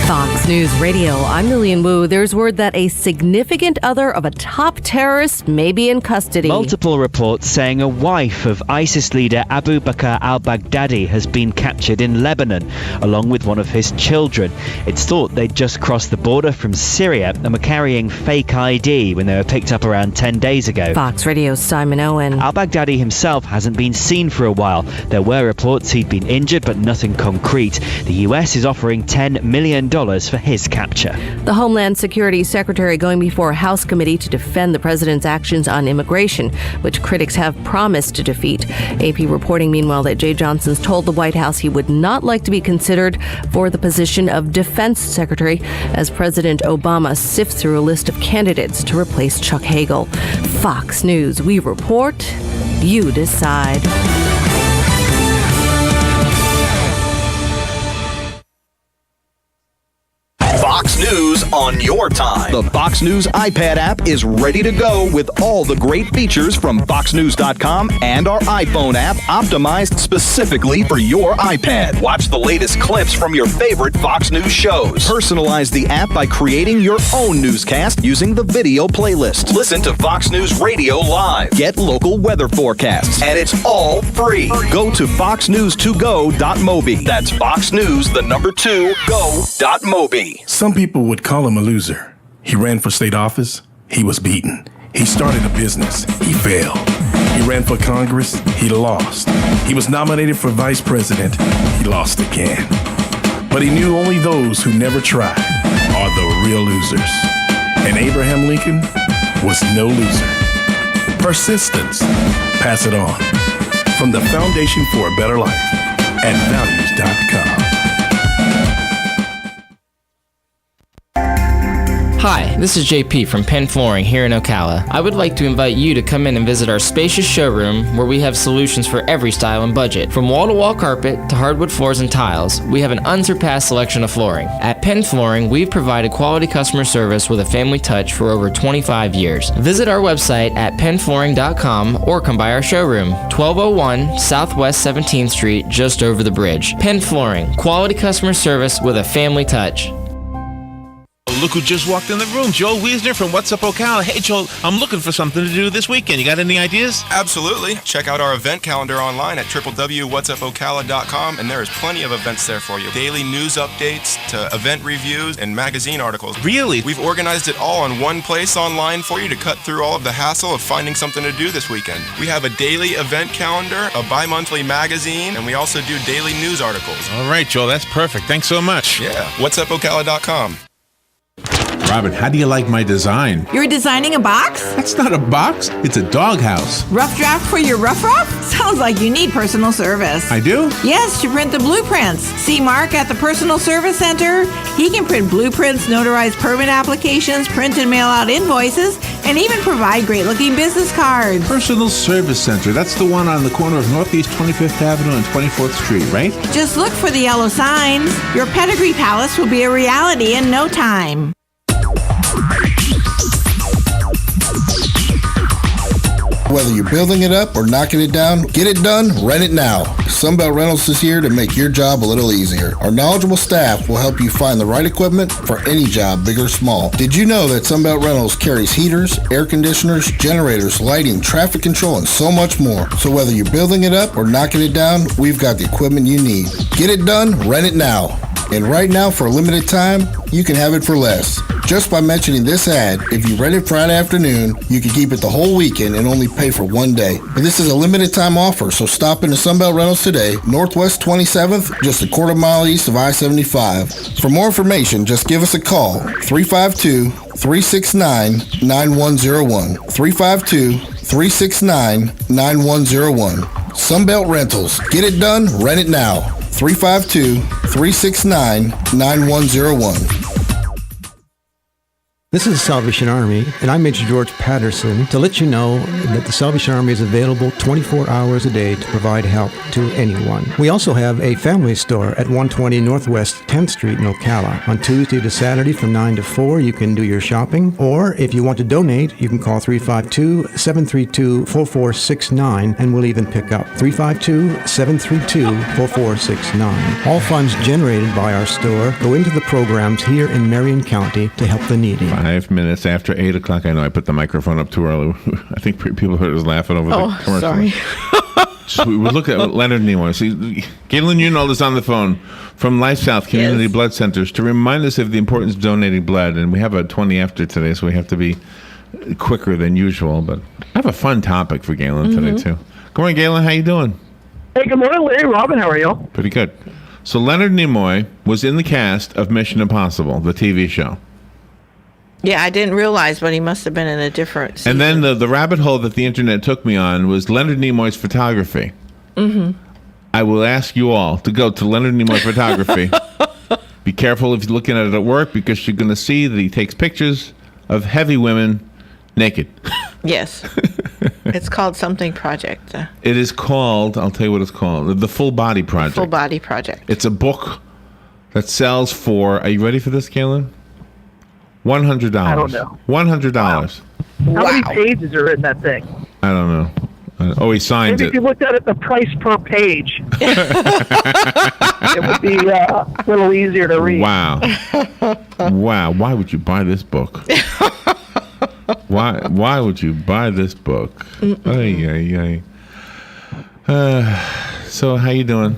Fox News Radio, I'm Lillian Wu. There's word that a significant other of a top terrorist may be in custody. Multiple reports saying a wife of ISIS leader Abu Bakr al-Baghdadi has been captured in Lebanon, along with one of his children. It's thought they'd just crossed the border from Syria and were carrying fake ID when they were picked up around 10 days ago. Fox Radio's Simon Owen. Al-Baghdadi himself hasn't been seen for a while. There were reports he'd been injured, but nothing concrete. The US is offering $10 million for his capture. The Homeland Security Secretary going before a House committee to defend the president's actions on immigration, which critics have promised to defeat. AP reporting, meanwhile, that Jay Johnson's told the White House he would not like to be considered for the position of Defense Secretary as President Obama sifts through a list of candidates to replace Chuck Hagel. Fox News, we report, you decide. Fox News on your time. The Fox News iPad app is ready to go with all the great features from FoxNews.com and our iPhone app optimized specifically for your iPad. Watch the latest clips from your favorite Fox News shows. Personalize the app by creating your own newscast using the video playlist. Listen to Fox News Radio live. Get local weather forecasts. And it's all free. Go to foxnews2go.mobi. That's foxnews2go.mobi. Some people would call him a loser. He ran for state office. He was beaten. He started a business. He failed. He ran for Congress. He lost. He was nominated for vice president. He lost again. But he knew only those who never tried are the real losers. And Abraham Lincoln was no loser. Persistence. Pass it on. From the Foundation for a Better Life at values.com. Hi, this is JP from Penn Flooring here in Ocala. I would like to invite you to come in and visit our spacious showroom where we have solutions for every style and budget. From wall-to-wall carpet to hardwood floors and tiles, we have an unsurpassed selection of flooring. At Penn Flooring, we've provided quality customer service with a family touch for over 25 years. Visit our website at pennflooring.com or come by our showroom, 1201 Southwest 17th Street, just over the bridge. Penn Flooring, quality customer service with a family touch. Look who just walked in the room. Joel Wiesner from What's Up Ocala. Hey, Joel, I'm looking for something to do this weekend. You got any ideas? Absolutely. Check out our event calendar online at www.whatsupocala.com, and there is plenty of events there for you. Daily news updates to event reviews and magazine articles. Really? We've organized it all in one place online for you to cut through all of the hassle of finding something to do this weekend. We have a daily event calendar, a bi-monthly magazine, and we also do daily news articles. All right, Joel, that's perfect. Thanks so much. Yeah. Whatsupocala.com. Robin, how do you like my design? You're designing a box? That's not a box. It's a doghouse. Rough draft for your rough? Sounds like you need personal service. I do? Yes, to print the blueprints. See Mark at the Personal Service Center. He can print blueprints, notarize permit applications, print and mail out invoices, and even provide great-looking business cards. Personal Service Center. That's the one on the corner of Northeast 25th Avenue and 24th Street, right? Just look for the yellow signs. Your pedigree palace will be a reality in no time. Whether you're building it up or knocking it down, get it done, rent it now. Sunbelt Rentals is here to make your job a little easier. Our knowledgeable staff will help you find the right equipment for any job, big or small. Did you know that Sunbelt Rentals carries heaters, air conditioners, generators, lighting, traffic control, and so much more? So whether you're building it up or knocking it down, we've got the equipment you need. Get it done, rent it now. And right now, for a limited time, you can have it for less. Just by mentioning this ad, if you rent it Friday afternoon, you can keep it the whole weekend and only pay for one day. But this is a limited time offer, so stop into Sunbelt Rentals today, Northwest 27th, just a quarter mile east of I-75. For more information, just give us a call, 352-369-9101. 352-369-9101. Sunbelt Rentals. Get it done, rent it now. 352-369-9101. This is the Salvation Army, and I'm Major George Patterson to let you know that the Salvation Army is available 24 hours a day to provide help to anyone. We also have a family store at 120 Northwest 10th Street in Ocala. On Tuesday to Saturday from 9 to 4, you can do your shopping, or if you want to donate, you can call 352-732-4469, and we'll even pick up 352-732-4469. All funds generated by our store go into the programs here in Marion County to help the needy. 5 minutes after 8 o'clock. I know I put the microphone up too early. I think people heard us laughing over the commercial. Sorry. So we look at Leonard Nimoy. See, Galen Unold is on the phone from Life South Community Blood Centers to remind us of the importance of donating blood. And we have a 20 after today, so we have to be quicker than usual. But I have a fun topic for Galen today, too. Good morning, Galen. How you doing? Hey, good morning, Larry. Robin, how are you? Pretty good. So Leonard Nimoy was in the cast of Mission Impossible, the TV show. Yeah, I didn't realize, but he must have been in a different season. And then the rabbit hole that the internet took me on was Leonard Nimoy's photography. I will ask you all to go to Leonard Nimoy Photography. Be careful if you're looking at it at work, because you're going to see that he takes pictures of heavy women naked. Yes. It's called something project. It is called, I'll tell you what it's called, the Full Body Project. Full Body Project. It's a book that sells for, are you ready for this, Galen? $100. I don't know. $100. Wow. How many pages are in that thing? I don't know. Oh, he signed Maybe it. if you looked at it, the price per page, it would be a little easier to read. Wow. Wow. Why would you buy this book? Why would you buy this book? So how you doing?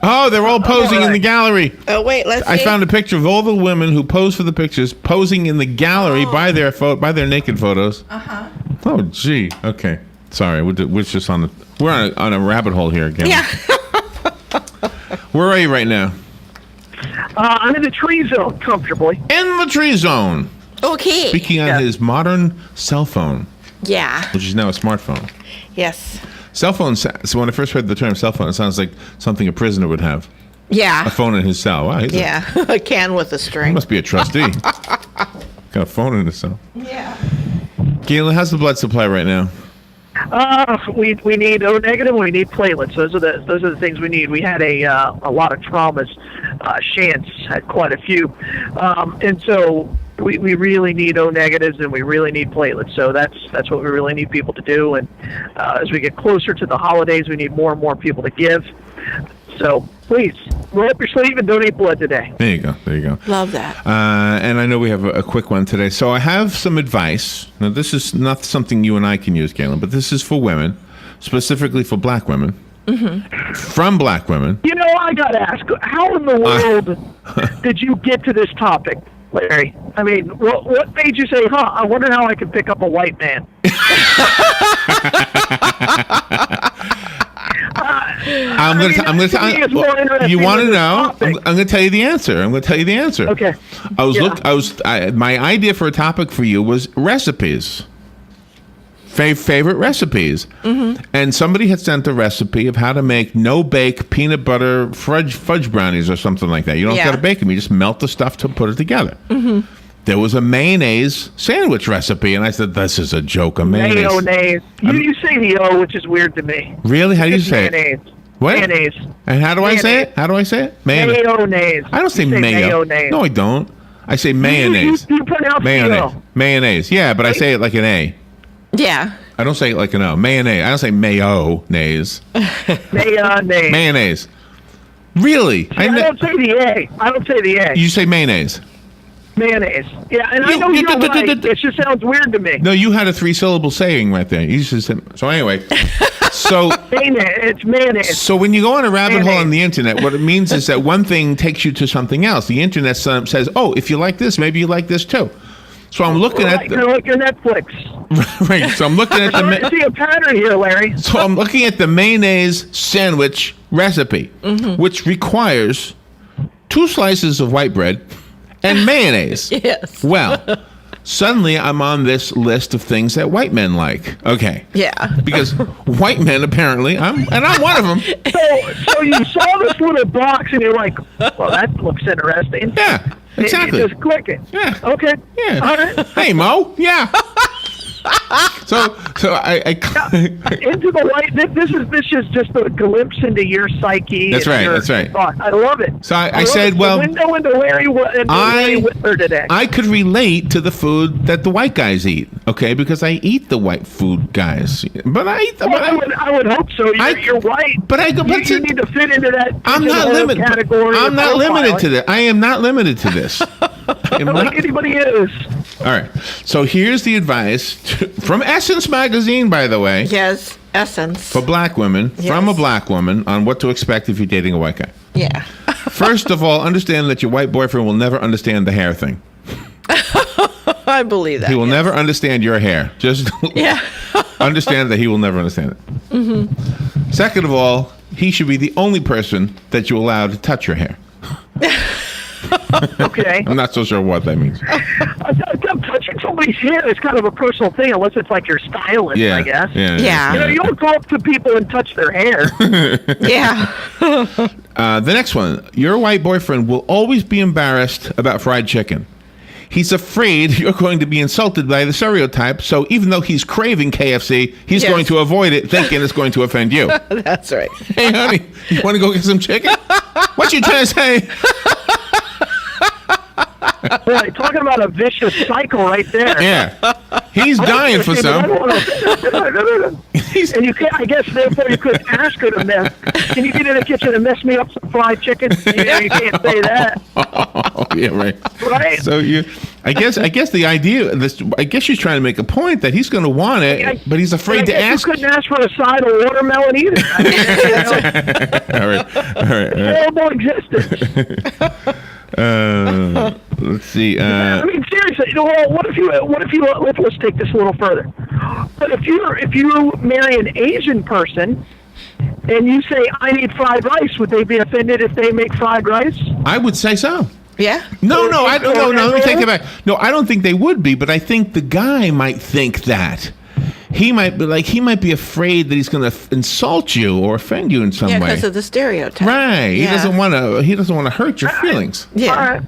Oh, they're all posing in the gallery. Oh, wait, let's see. I found a picture of all the women who posed for the pictures posing in the gallery by their naked photos. Oh, gee. Okay. Sorry, we're just on a rabbit hole here again. Yeah. Where are you right now? I'm in the tree zone comfortably. In the tree zone. Okay. Speaking on his modern cell phone. Yeah. Which is now a smartphone. Yes. Cell phone. So when I first heard the term cell phone, it sounds like something a prisoner would have. Yeah. A phone in his cell. Wow. A can with a string. He must be a trustee. Got a phone in his cell. Yeah. Galen, how's the blood supply right now? We need O negative. We need platelets. Those are the things we need. We had a lot of traumas. Shantz had quite a few, and so we really need O negatives and we really need platelets. So that's what we really need people to do. And as we get closer to the holidays, we need more and more people to give. So please, roll up your sleeve and donate blood today. There you go. There you go. Love that. And I know we have a quick one today. So I have some advice. Now, this is not something you and I can use, Galen, but this is for women, specifically for black women. From black women. You know, I got to ask, how in the world did you get to this topic, Larry? I mean, what made you say, I wonder how I can pick up a white man? I'm going to. You want to know? I'm going to tell you the answer. Okay. My idea for a topic for you was recipes. Favorite recipes. And somebody had sent a recipe of how to make no-bake peanut butter fudge brownies or something like that. You don't got to bake them. You just melt the stuff to put it together. There was a mayonnaise sandwich recipe, and I said, this is a joke, a mayonnaise. Mayonnaise. You say the O, which is weird to me. Really? How do you say mayonnaise. it? What? Mayonnaise. And how do I say it? Mayonnaise. I don't say mayo. Mayonnaise. No, I don't. I say mayonnaise. You pronounce mayonnaise. the O. Mayonnaise. Yeah, but I say it like an A. Yeah. I don't say it like an O. Mayonnaise. I don't say mayonnaise. Mayonnaise. Mayonnaise. Really? I don't say the A. I don't say the A. You say mayonnaise. Mayonnaise. Yeah, and I know you're right. It just sounds weird to me. No, you had a 3-syllable saying right there. You just said, so anyway. It's mayonnaise. So when you go on a rabbit hole on the internet, what it means is that one thing takes you to something else. The internet says, oh, if you like this, maybe you like this too. So I'm looking at kind of like your Netflix. Right. So I'm looking at I see a pattern here, Larry. So I'm looking at the mayonnaise sandwich recipe, which requires 2 slices of white bread and mayonnaise. Yes. Well, suddenly I'm on this list of things that white men like. Okay. Yeah. Because white men apparently, I'm one of them. So you saw this little box and you're like, well, that looks interesting. Yeah. Exactly. You just click it. Yeah. Okay. Yeah. All right. Hey, Mo. Yeah. So I into the light. This is just a glimpse into your psyche. That's right. That's right. Thought. I love it. So I said, well, the window into Larry Whitmer today. I could relate to the food that the white guys eat. Okay, because I eat the white food guys. But I eat them. I would hope so. You're white. But you need to fit into that. I'm not limited. Category. I'm not limited to that. I am not limited to this. Like anybody is. All right. So here's the advice from Essence Magazine, by the way. Yes, Essence. For black women, from a black woman, on what to expect if you're dating a white guy. Yeah. First of all, understand that your white boyfriend will never understand the hair thing. I believe that. He will never understand your hair. Just understand that he will never understand it. Second of all, he should be the only person that you allow to touch your hair. Okay. I'm not so sure what that means. Touching somebody's hair is kind of a personal thing, unless it's like your stylist, I guess. Yeah. You don't go up to people and touch their hair. Yeah. The next one. Your white boyfriend will always be embarrassed about fried chicken. He's afraid you're going to be insulted by the stereotype, so even though he's craving KFC, he's going to avoid it, thinking it's going to offend you. That's right. Hey, honey, you want to go get some chicken? What you trying to say? Boy, talking about a vicious cycle right there. Yeah. He's dying for some. And you can't, I guess, therefore, you could ask her to mess. Can you get in the kitchen and mess me up some fried chicken? You can't say that. Oh, yeah, right. Right. So I guess the idea, I guess she's trying to make a point that he's going to want it, but he's afraid to ask. You couldn't ask for a side of watermelon either. All right. Horrible existence. Let's see. I mean, seriously, what if you let's take this a little further. But if you marry an Asian person and you say I need fried rice, would they be offended if they make fried rice? I would say so. Yeah. No. I don't know. No, let me take it back. No, I don't think they would be, but I think the guy might think that. He might be afraid that he's going to insult you or offend you in some way. Yeah, because of the stereotype. Right. Yeah. He doesn't want to hurt your feelings. Yeah.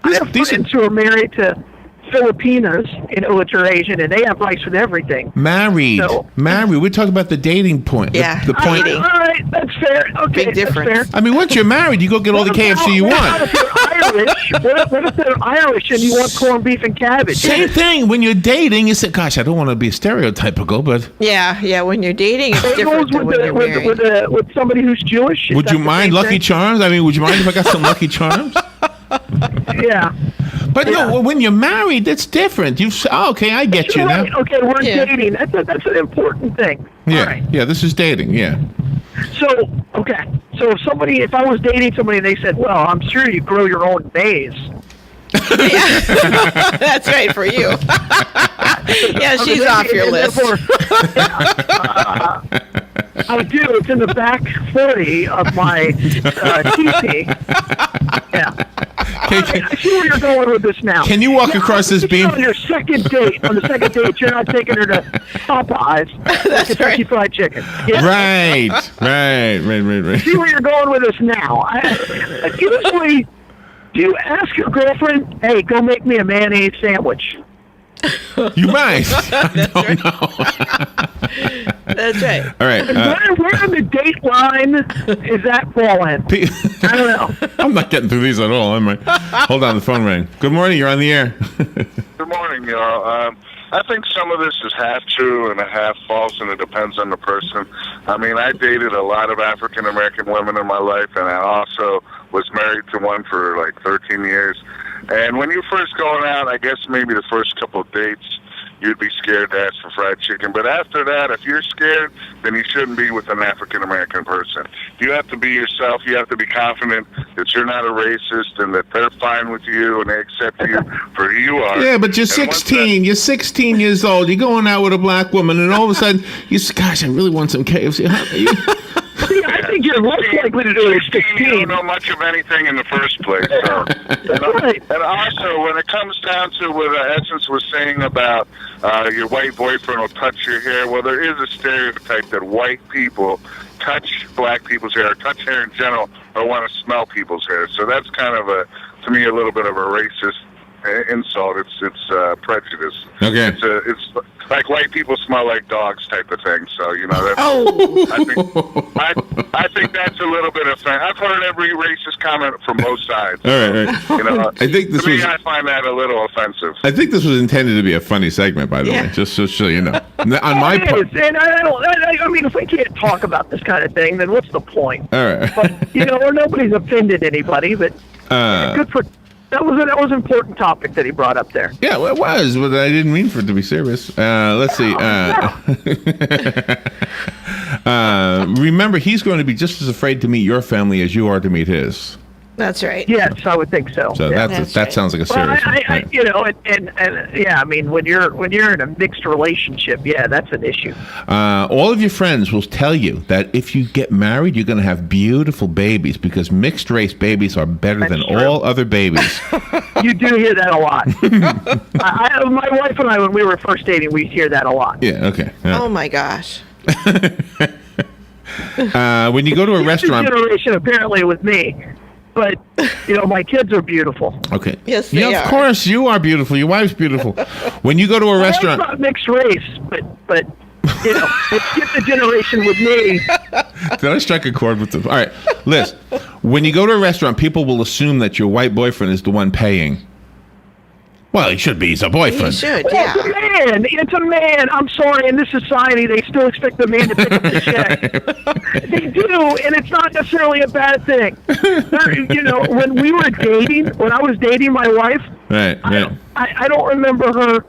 I have friends who are married to Filipinos which are Asian, and they have rice with everything. Married. We're talking about the dating point. Yeah. The point. All right, that's fair. Okay, big difference. That's fair. I mean, once you're married, you go get all the KFC you want. What if you're Irish? What if they're Irish and you want corned beef and cabbage? Same thing. When you're dating, you say, "Gosh, I don't want to be stereotypical, but." Yeah. When you're dating, it's different than when you're married. With somebody who's Jewish. Would you mind Lucky Charms? I mean, would you mind if I got some Lucky Charms? Yeah. But no, when you're married, that's different. Okay, I get you now. Okay, we're dating. That's an important thing. Yeah, all right. Yeah, this is dating. Yeah. So if I was dating somebody and they said, "Well, I'm sure you grow your own maize," That's right for you. Yeah, she's off your list. I do. It's in the back 40 of my TP. Yeah. I see where you're going with this now. Can you walk across this beam? On your second date, you're not taking her to Popeyes. That's Kentucky Fried Chicken. Yeah. Right. See where you're going with this now. Usually, do you ask your girlfriend, hey, go make me a mayonnaise sandwich? You might. I don't know. That's right. All right. Where on the date line is that fall in? I don't know. I'm not getting through these at all, am I? Hold on, the phone rang. Good morning, you're on the air. Good morning, y'all. I think some of this is half true and a half false, and it depends on the person. I mean, I dated a lot of African-American women in my life, and I also was married to one for like 13 years. And when you're first going out, I guess maybe the first couple of dates, you'd be scared to ask for fried chicken. But after that, if you're scared, then you shouldn't be with an African-American person. You have to be yourself. You have to be confident that you're not a racist and that they're fine with you and they accept you for who you are. Yeah, but you're 16. You're 16 years old. You're going out with a black woman, and all of a sudden, you say, gosh, I really want some KFC. I think you're less likely to do it at 16. You don't know much of anything in the first place. So. And also, when it comes down to what Essence was saying about your white boyfriend will touch your hair, well, there is a stereotype that white people touch black people's hair, touch hair in general, or want to smell people's hair. So that's kind of to me, a little bit of a racist insult. It's prejudice. Okay. It's like white people smell like dogs type of thing. So that's. I think that's a little bit offensive. I've heard every racist comment from both sides. All right. I think this I find that a little offensive. I think this was intended to be a funny segment, by the way, just so you know. On my part, and I mean, if we can't talk about this kind of thing, then what's the point? All right. But nobody's offended anybody, but good for. That was an important topic that he brought up there. Yeah, well, it was, but I didn't mean for it to be serious. Let's see. Remember, he's going to be just as afraid to meet your family as you are to meet his. That's right. Yes, I would think so. So yeah. that sounds like a serious one. I mean, when you're in a mixed relationship, yeah, that's an issue. All of your friends will tell you that if you get married, you're going to have beautiful babies because mixed race babies are better than all other babies. You do hear that a lot. My wife and I, when we were first dating, we hear that a lot. Yeah. Okay. Yeah. Oh my gosh. When you go to a restaurant, generation apparently with me. But, my kids are beautiful. Okay. Yes, they are. Of course, you are beautiful. Your wife's beautiful. When you go to a restaurant... I'm not mixed race, but it's skip the generation with me. Did I strike a chord with them? All right, Liz, when you go to a restaurant, people will assume that your white boyfriend is the one paying. Well, he should be. He's a boyfriend. He should, yeah. It's a man. I'm sorry. In this society, they still expect the man to pick up the check. They do, and it's not necessarily a bad thing. When I was dating my wife, right. I don't remember her.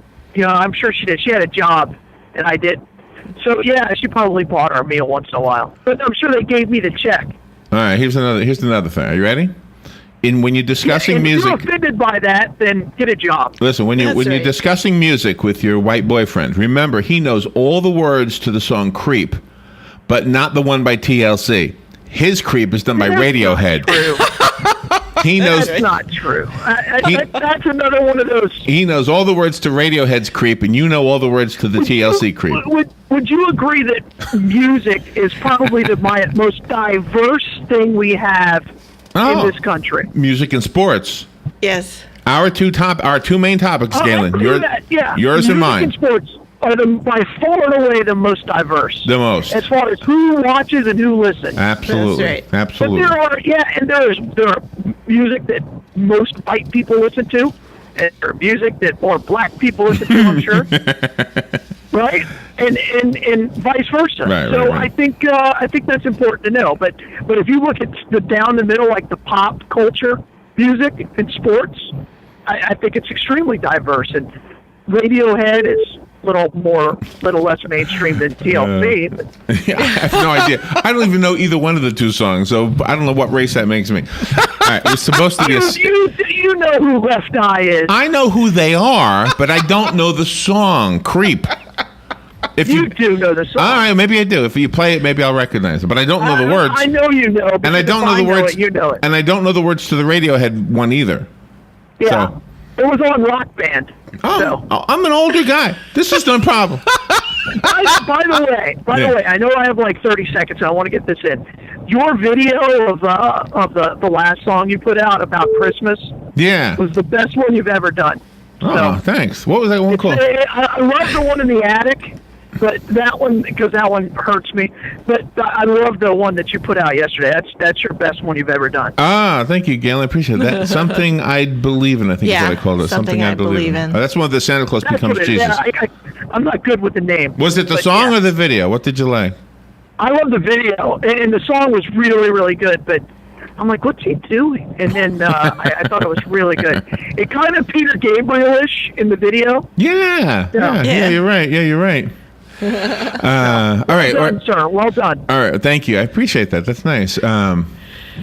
I'm sure she did. She had a job, and I did. So, yeah, she probably bought her a meal once in a while. But I'm sure they gave me the check. All right, here's another thing. Are you ready? When you're discussing music, if you're offended by that, then get a job. Listen, when you're discussing music with your white boyfriend, remember he knows all the words to the song "Creep," but not the one by TLC. His "Creep" is done by Radiohead. He knows. That's not true. That's another one of those. He knows all the words to Radiohead's "Creep," and you know all the words to the TLC "Creep." Would you agree that music is probably the most diverse thing we have? In this country, music and sports. Yes. Our two main topics, Galen. Yours and mine. Music and sports are by far and away the most diverse. The most. As far as who watches and who listens. Absolutely. That's right. Absolutely. But there are music that most white people listen to, and there are music that more black people listen to, I'm sure. Right? And vice versa. Right. I think that's important to know. But if you look at the down the middle, like the pop culture, music and sports, I think it's extremely diverse. And Radiohead is a little less mainstream than TLC. I have no idea. I don't even know either one of the two songs, so I don't know what race that makes me. All right, it's supposed to be you know who Left Eye is. I know who they are, but I don't know the song "Creep." If you do know the song. All right, maybe I do. If you play it, maybe I'll recognize it. But I don't know the words. I know you know. And I don't know the words. You know it. And I don't know the words to the Radiohead one either. Yeah. So. It was on Rock Band. Oh, I'm an older guy. This is no problem. By the way, I know I have like 30 seconds. So I want to get this in. Your video of the last song you put out about Christmas, was the best one you've ever done. Oh, thanks. What was that one called? I love the one in the attic, but that one, because that one hurts me. But I love the one that you put out yesterday. That's your best one you've ever done. Ah, thank you, Galen. I appreciate that. Something I Believe in, I think is what I called it. Something I Believe in. Oh, that's one of the Santa Claus Becomes Jesus. I'm not good with the name. Was it the song or the video? What did you like? I love the video, and the song was really, really good, but I'm like, what's he doing? And then I thought it was really good. It kind of Peter Gabriel-ish in the video. Yeah, you're right. Yeah, you're right. All right. Well done, sir. Well done. All right, thank you. I appreciate that. That's nice.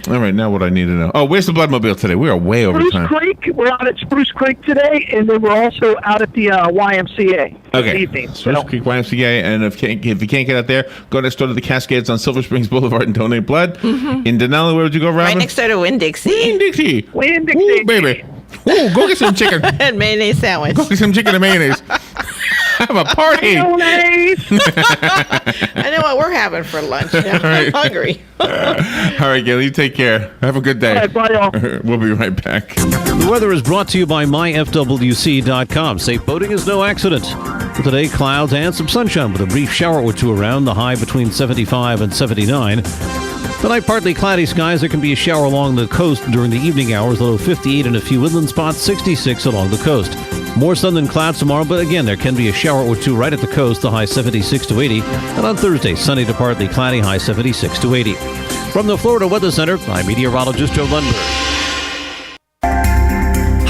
All right, now what I need to know. Oh, where's the Bloodmobile today? We are way over time. Spruce Creek. We're out at Spruce Creek today, and then we're also out at the YMCA this evening. Spruce Creek YMCA, and if you can't get out there, go next door to the Cascades on Silver Springs Boulevard and donate blood. Mm-hmm. In Denali, where would you go, Robin? Right next door to Winn-Dixie. Winn-Dixie. Winn-Dixie. Ooh, baby. Ooh, go get some chicken. And mayonnaise sandwich. Go get some chicken and mayonnaise. Have a party. I know what we're having for lunch. Now. I'm hungry. All right, Gail, you take care. Have a good day. All right, bye, y'all. We'll be right back. The weather is brought to you by myfwc.com. Safe boating is no accident. For today, clouds and some sunshine with a brief shower or two around, the high between 75 and 79. Tonight, partly cloudy skies. There can be a shower along the coast during the evening hours, low 58 in a few inland spots, 66 along the coast. More sun than clouds tomorrow, but again, there can be a shower or two right at the coast, the high 76 to 80. And on Thursday, sunny to partly cloudy, high 76 to 80. From the Florida Weather Center, I'm meteorologist Joe Lundberg.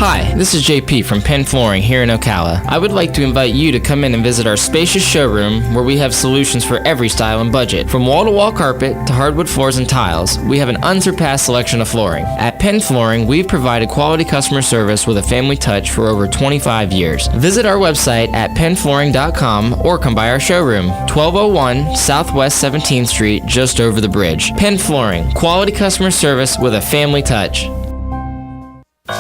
Hi, this is JP from Penn Flooring here in Ocala. I would like to invite you to come in and visit our spacious showroom where we have solutions for every style and budget. From wall-to-wall carpet to hardwood floors and tiles, we have an unsurpassed selection of flooring. At Penn Flooring, we've provided quality customer service with a family touch for over 25 years. Visit our website at pennflooring.com or come by our showroom, 1201 Southwest 17th Street, just over the bridge. Penn Flooring, quality customer service with a family touch.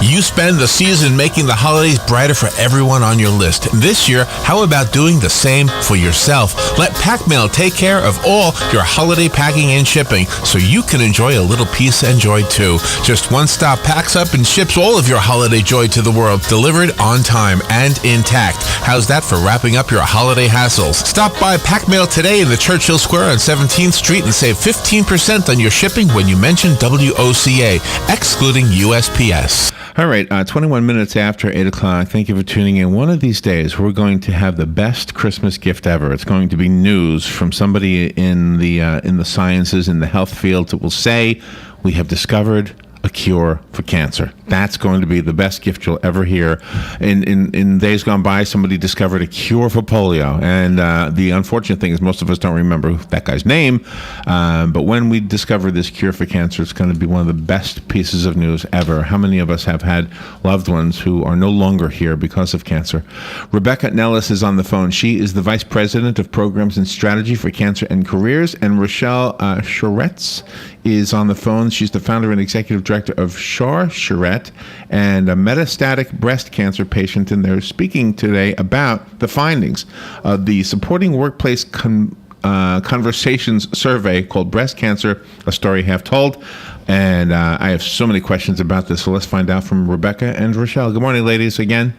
You spend the season making the holidays brighter for everyone on your list. This year, how about doing the same for yourself? Let PackMail take care of all your holiday packing and shipping so you can enjoy a little peace and joy too. Just one stop packs up and ships all of your holiday joy to the world, delivered on time and intact. How's that for wrapping up your holiday hassles? Stop by PackMail today in the Churchill Square on 17th Street and save 15% on your shipping when you mention WOCA, excluding USPS. All right, 21 minutes after 8 o'clock. Thank you for tuning in. One of these days, we're going to have the best Christmas gift ever. It's going to be news from somebody in the sciences, in the health field, that will say, we have discovered a cure for cancer. That's going to be the best gift you'll ever hear. In days gone by, somebody discovered a cure for polio. And the unfortunate thing is most of us don't remember that guy's name. But when we discover this cure for cancer, it's going to be one of the best pieces of news ever. How many of us have had loved ones who are no longer here because of cancer? Rebecca Nellis is on the phone. She is the Vice President of Programs and Strategy for Cancer and Careers. And Rochelle Charetz is on the phone. She's the founder and executive director of Charette and a metastatic breast cancer patient. And they're speaking today about the findings of the Supporting Workplace Conversations survey called Breast Cancer, A Story Half Told. And I have so many questions about this. So let's find out from Rebecca and Rochelle. Good morning, ladies, again.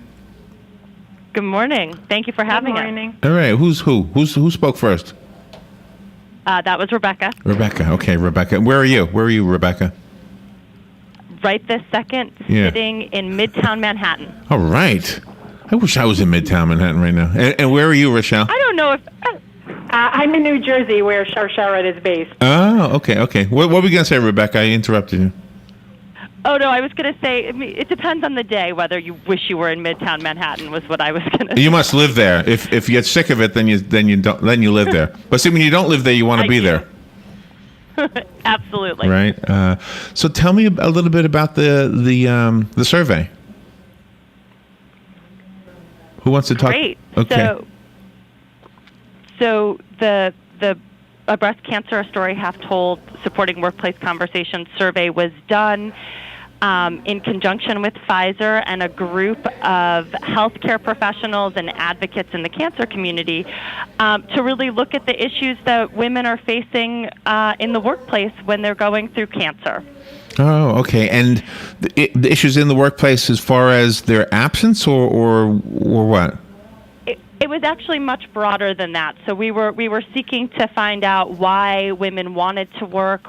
Good morning. Thank you for having us. All right. Who spoke first? That was Rebecca. Rebecca. Okay, Rebecca. Where are you? Where are you, Rebecca? Right this second, sitting in Midtown Manhattan. All right. I wish I was in Midtown Manhattan right now. And where are you, Rochelle? I don't know if... I'm in New Jersey, where Charlotte is based. Oh, okay. What were we going to say, Rebecca? I interrupted you. Oh, no, I was going to say, it depends on the day whether you wish you were in Midtown Manhattan, was what I was going to say. You must live there. If you get sick of it, then you live there. But see, when you don't live there, you want to be there. Absolutely. Right. So tell me a little bit about the survey. Who wants to talk? Great. Okay. So the a breast cancer, a story half told, supporting workplace conversations survey was done in conjunction with Pfizer and a group of healthcare professionals and advocates in the cancer community to really look at the issues that women are facing in the workplace when they're going through cancer. Oh, okay. And the issues in the workplace as far as their absence or what? It was actually much broader than that. So we were seeking to find out why women wanted to work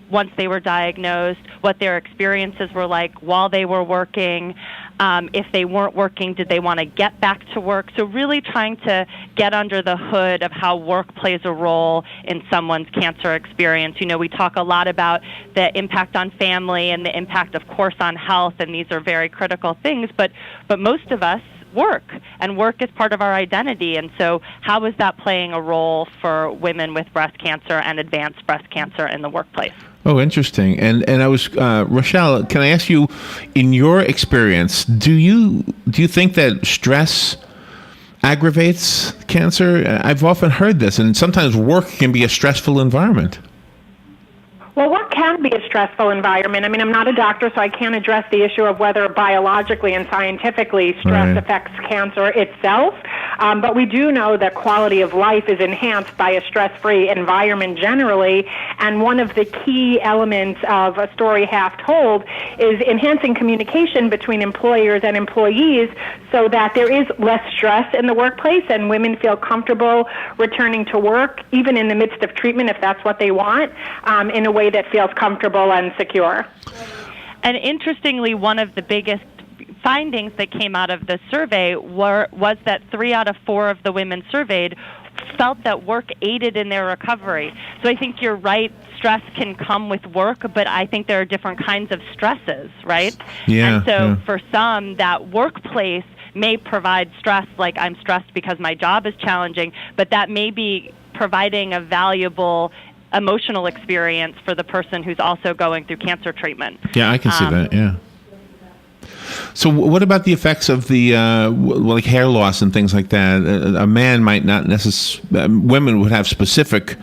once they were diagnosed, what their experiences were like while they were working. If they weren't working, did they want to get back to work? So really trying to get under the hood of how work plays a role in someone's cancer experience. You know, we talk a lot about the impact on family and the impact, of course, on health, and these are very critical things, but most of us work, and work is part of our identity. And so how is that playing a role for women with breast cancer and advanced breast cancer in the workplace? Oh, interesting. And I was Rochelle, can I ask you, in your experience, do you think that stress aggravates cancer? I've often heard this, and sometimes work can be a stressful environment. Well, work can be a stressful environment. I mean, I'm not a doctor, so I can't address the issue of whether biologically and scientifically stress affects cancer itself. But we do know that quality of life is enhanced by a stress-free environment generally. And one of the key elements of a story half told is enhancing communication between employers and employees so that there is less stress in the workplace and women feel comfortable returning to work, even in the midst of treatment, if that's what they want, in a way that feels comfortable and secure. And interestingly, one of the biggest findings that came out of the survey was that 3 out of 4 of the women surveyed felt that work aided in their recovery. So I think you're right, stress can come with work, but I think there are different kinds of stresses, right? Yeah. And so for some, that workplace may provide stress, like I'm stressed because my job is challenging, but that may be providing a valuable emotional experience for the person who's also going through cancer treatment. Yeah, I can see that, yeah. So what about the effects of the like hair loss and things like that? A man might not necessarily, women would have specific,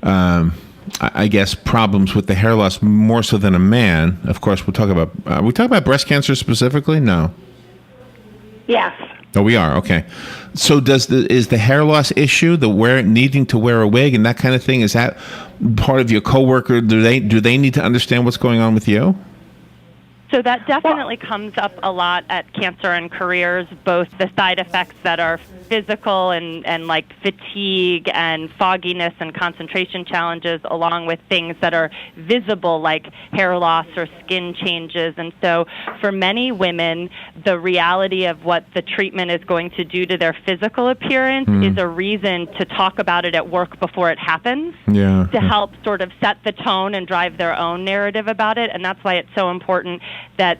I guess, problems with the hair loss more so than a man. Of course, we'll talk about, we talk about breast cancer specifically? No. Yes. Oh, we are, okay. So is the hair loss issue, needing to wear a wig and that kind of thing, is that part of your coworker? Do they need to understand what's going on with you? So that definitely comes up a lot at Cancer and Careers, both the side effects that are physical and like fatigue and fogginess and concentration challenges, along with things that are visible like hair loss or skin changes. And so for many women, the reality of what the treatment is going to do to their physical appearance is a reason to talk about it at work before it happens, to help sort of set the tone and drive their own narrative about it. And that's why it's so important that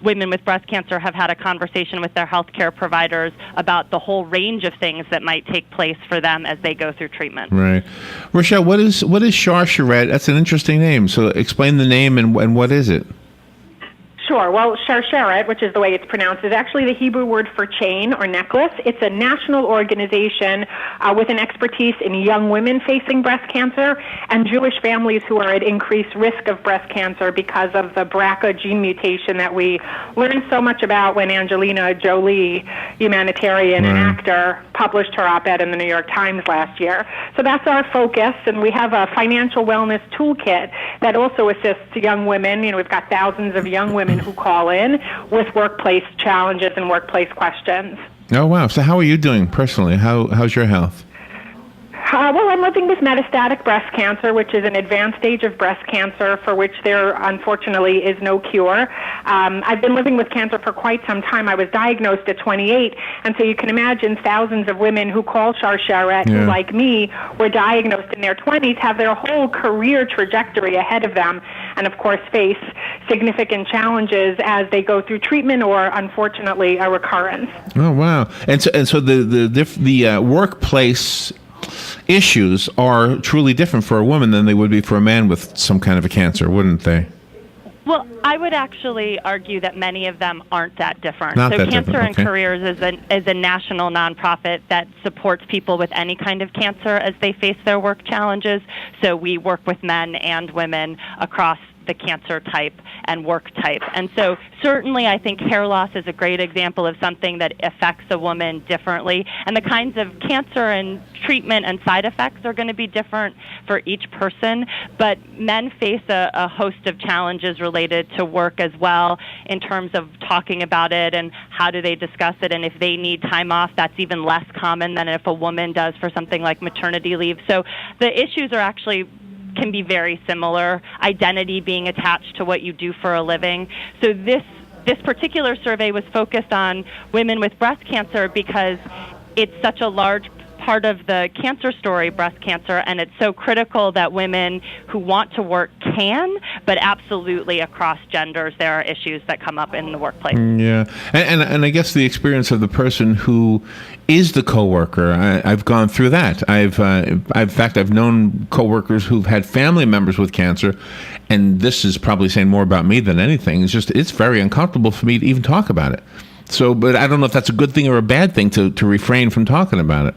women with breast cancer have had a conversation with their healthcare providers about the whole range of things that might take place for them as they go through treatment. Right. Rochelle, what is Charcharette? That's an interesting name. So explain the name and what is it? Sure. Well, Charcharette, which is the way it's pronounced, is actually the Hebrew word for chain or necklace. It's a national organization with an expertise in young women facing breast cancer and Jewish families who are at increased risk of breast cancer because of the BRCA gene mutation that we learned so much about when Angelina Jolie, humanitarian and actor, published her op-ed in the New York Times last year. So that's our focus, and we have a financial wellness toolkit that also assists young women. You know, we've got thousands of young women who call in with workplace challenges and workplace questions. Oh, wow. So how are you doing personally? How's your health? Well, I'm living with metastatic breast cancer, which is an advanced stage of breast cancer for which there, unfortunately, is no cure. I've been living with cancer for quite some time. I was diagnosed at 28, and so you can imagine thousands of women who call Charcharette, who, like me, were diagnosed in their 20s, have their whole career trajectory ahead of them, and, of course, face significant challenges as they go through treatment or, unfortunately, a recurrence. Oh, wow. And so the workplace issues are truly different for a woman than they would be for a man with some kind of a cancer, wouldn't they? Well, I would actually argue that many of them aren't that different. Not so that Cancer different, okay. and Careers is a national nonprofit that supports people with any kind of cancer as they face their work challenges. So we work with men and women across the cancer type and work type. And so certainly I think hair loss is a great example of something that affects a woman differently. And the kinds of cancer and treatment and side effects are going to be different for each person. But men face a host of challenges related to work as well in terms of talking about it and how do they discuss it. And if they need time off, that's even less common than if a woman does for something like maternity leave. So the issues are actually can be very similar, identity being attached to what you do for a living. So this particular survey was focused on women with breast cancer because it's such a large part of the cancer story, breast cancer, and it's so critical that women who want to work can, but absolutely across genders there are issues that come up in the workplace. Yeah, and I guess the experience of the person who is the coworker, I've gone through that. In fact, I've known coworkers who've had family members with cancer, and this is probably saying more about me than anything. It's very uncomfortable for me to even talk about it. So, but I don't know if that's a good thing or a bad thing to refrain from talking about it.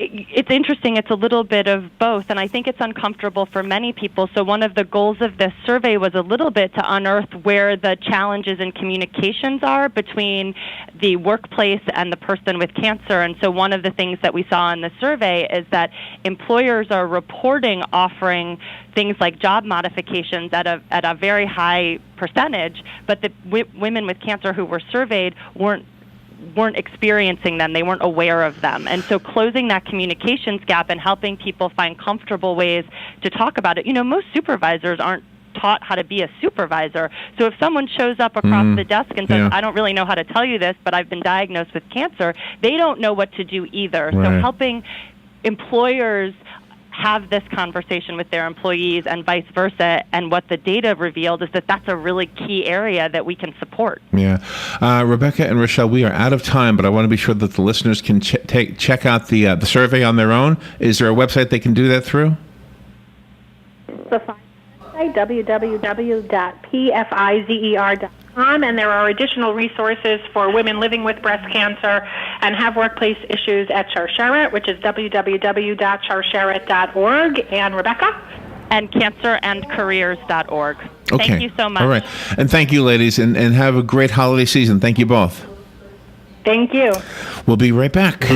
It's interesting. It's a little bit of both, and I think it's uncomfortable for many people. So one of the goals of this survey was a little bit to unearth where the challenges in communications are between the workplace and the person with cancer. And so one of the things that we saw in the survey is that employers are reporting offering things like job modifications at a very high percentage, but the women with cancer who were surveyed weren't experiencing them. They weren't aware of them. And so closing that communications gap and helping people find comfortable ways to talk about it. Most supervisors aren't taught how to be a supervisor. So if someone shows up across the desk and says, I don't really know how to tell you this, but I've been diagnosed with cancer, they don't know what to do either. Right. So helping employers have this conversation with their employees and vice versa, and what the data revealed is that that's a really key area that we can support. Yeah. Rebecca and Rochelle, we are out of time, but I want to be sure that the listeners can check out the survey on their own. Is there a website they can do that through? The website, www.pfizer.com, and there are additional resources for women living with breast cancer and have workplace issues at Sharsheret, which is www.sharsheret.org. And Rebecca? And cancerandcareers.org. Okay. Thank you so much. All right. And thank you, ladies, and have a great holiday season. Thank you both. Thank you. We'll be right back.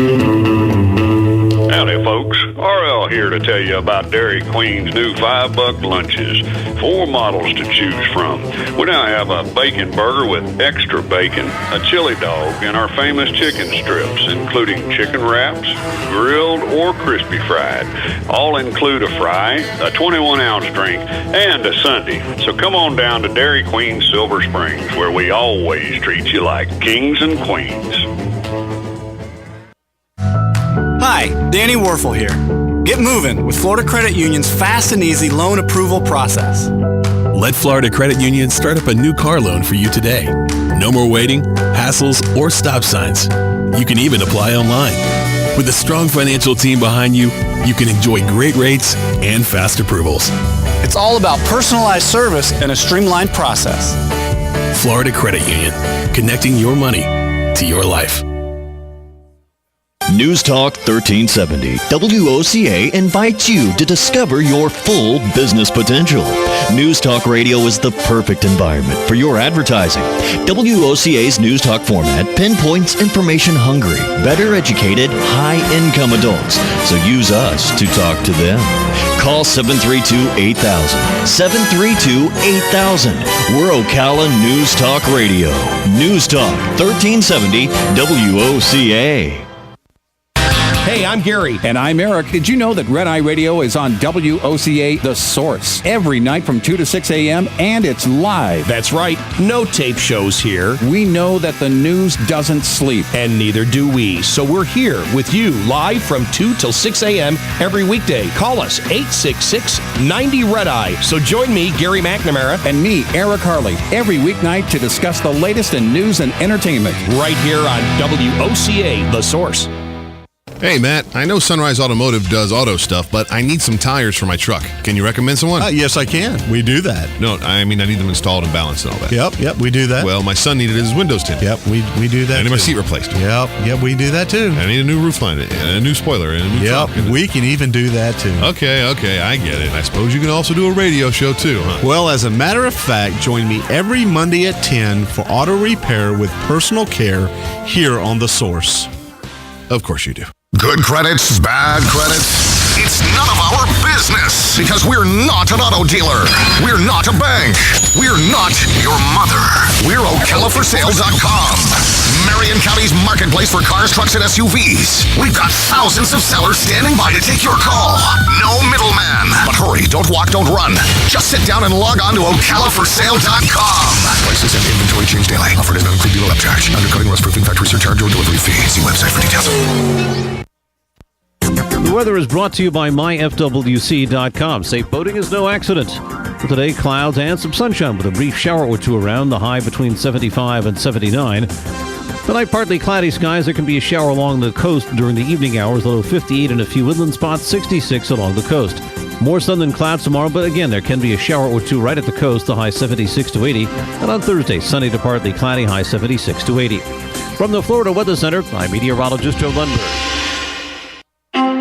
Howdy, folks. RL here to tell you about Dairy Queen's new $5 lunches. 4 models to choose from. We now have a bacon burger with extra bacon, a chili dog, and our famous chicken strips, including chicken wraps, grilled or crispy fried. All include a fry, a 21-ounce drink, and a sundae. So come on down to Dairy Queen Silver Springs, where we always treat you like kings and queens. Hi, Danny Warfel here. Get moving with Florida Credit Union's fast and easy loan approval process. Let Florida Credit Union start up a new car loan for you today. No more waiting, hassles, or stop signs. You can even apply online. With a strong financial team behind you, you can enjoy great rates and fast approvals. It's all about personalized service and a streamlined process. Florida Credit Union, connecting your money to your life. News Talk 1370. WOCA invites you to discover your full business potential. News Talk Radio is the perfect environment for your advertising. WOCA's News Talk format pinpoints information-hungry, better educated, high-income adults. So use us to talk to them. Call 732-8000. 732-8000. We're Ocala News Talk Radio. News Talk 1370 WOCA. Hey, I'm Gary. And I'm Eric. Did you know that Red Eye Radio is on WOCA The Source every night from 2 to 6 a.m. and it's live? That's right. No tape shows here. We know that the news doesn't sleep. And neither do we. So we're here with you live from 2 till 6 a.m. every weekday. Call us 866-90-RED-EYE. So join me, Gary McNamara. And me, Eric Harley, every weeknight to discuss the latest in news and entertainment. Right here on WOCA The Source. Hey, Matt, I know Sunrise Automotive does auto stuff, but I need some tires for my truck. Can you recommend someone? Yes, I can. We do that. No, I mean, I need them installed and balanced and all that. Yep, we do that. Well, my son needed his windows tinted. Yep, we do that. I need my too. seat replaced. Yep, we do that too. I need a new roof line and a new spoiler and a new trunk. We can even do that too. Okay, I get it. I suppose you can also do a radio show too, huh? Well, as a matter of fact, join me every Monday at 10 for auto repair with personal care here on The Source. Of course you do. Good credits, bad credits. It's none of our business because we're not an auto dealer. We're not a bank. We're not your mother. We're OcalaForSale.com. Marion County's marketplace for cars, trucks, and SUVs. We've got thousands of sellers standing by to take your call. No middleman. But hurry, don't walk, don't run. Just sit down and log on to OcalaForSale.com. Prices and inventory change daily. Offer does not include dealer upcharge. Undercutting, rust-proofing, factory surcharge, or delivery fee. See website for details. The weather is brought to you by myfwc.com. Safe boating is no accident. For today, clouds and some sunshine with a brief shower or two around, the high between 75 and 79. Tonight, partly cloudy skies. There can be a shower along the coast during the evening hours, the low 58 in a few inland spots, 66 along the coast. More sun than clouds tomorrow, but again, there can be a shower or two right at the coast, the high 76 to 80. And on Thursday, sunny to partly cloudy, high 76 to 80. From the Florida Weather Center, I'm meteorologist Joe Lundberg.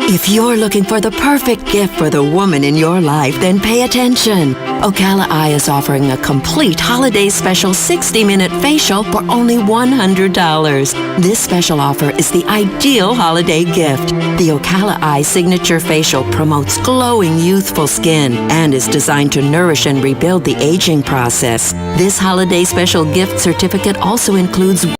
If you're looking for the perfect gift for the woman in your life, then pay attention. Ocala Eye is offering a complete holiday special 60-minute facial for only $100. This special offer is the ideal holiday gift. The Ocala Eye Signature Facial promotes glowing, youthful skin and is designed to nourish and rebuild the aging process. This holiday special gift certificate also includes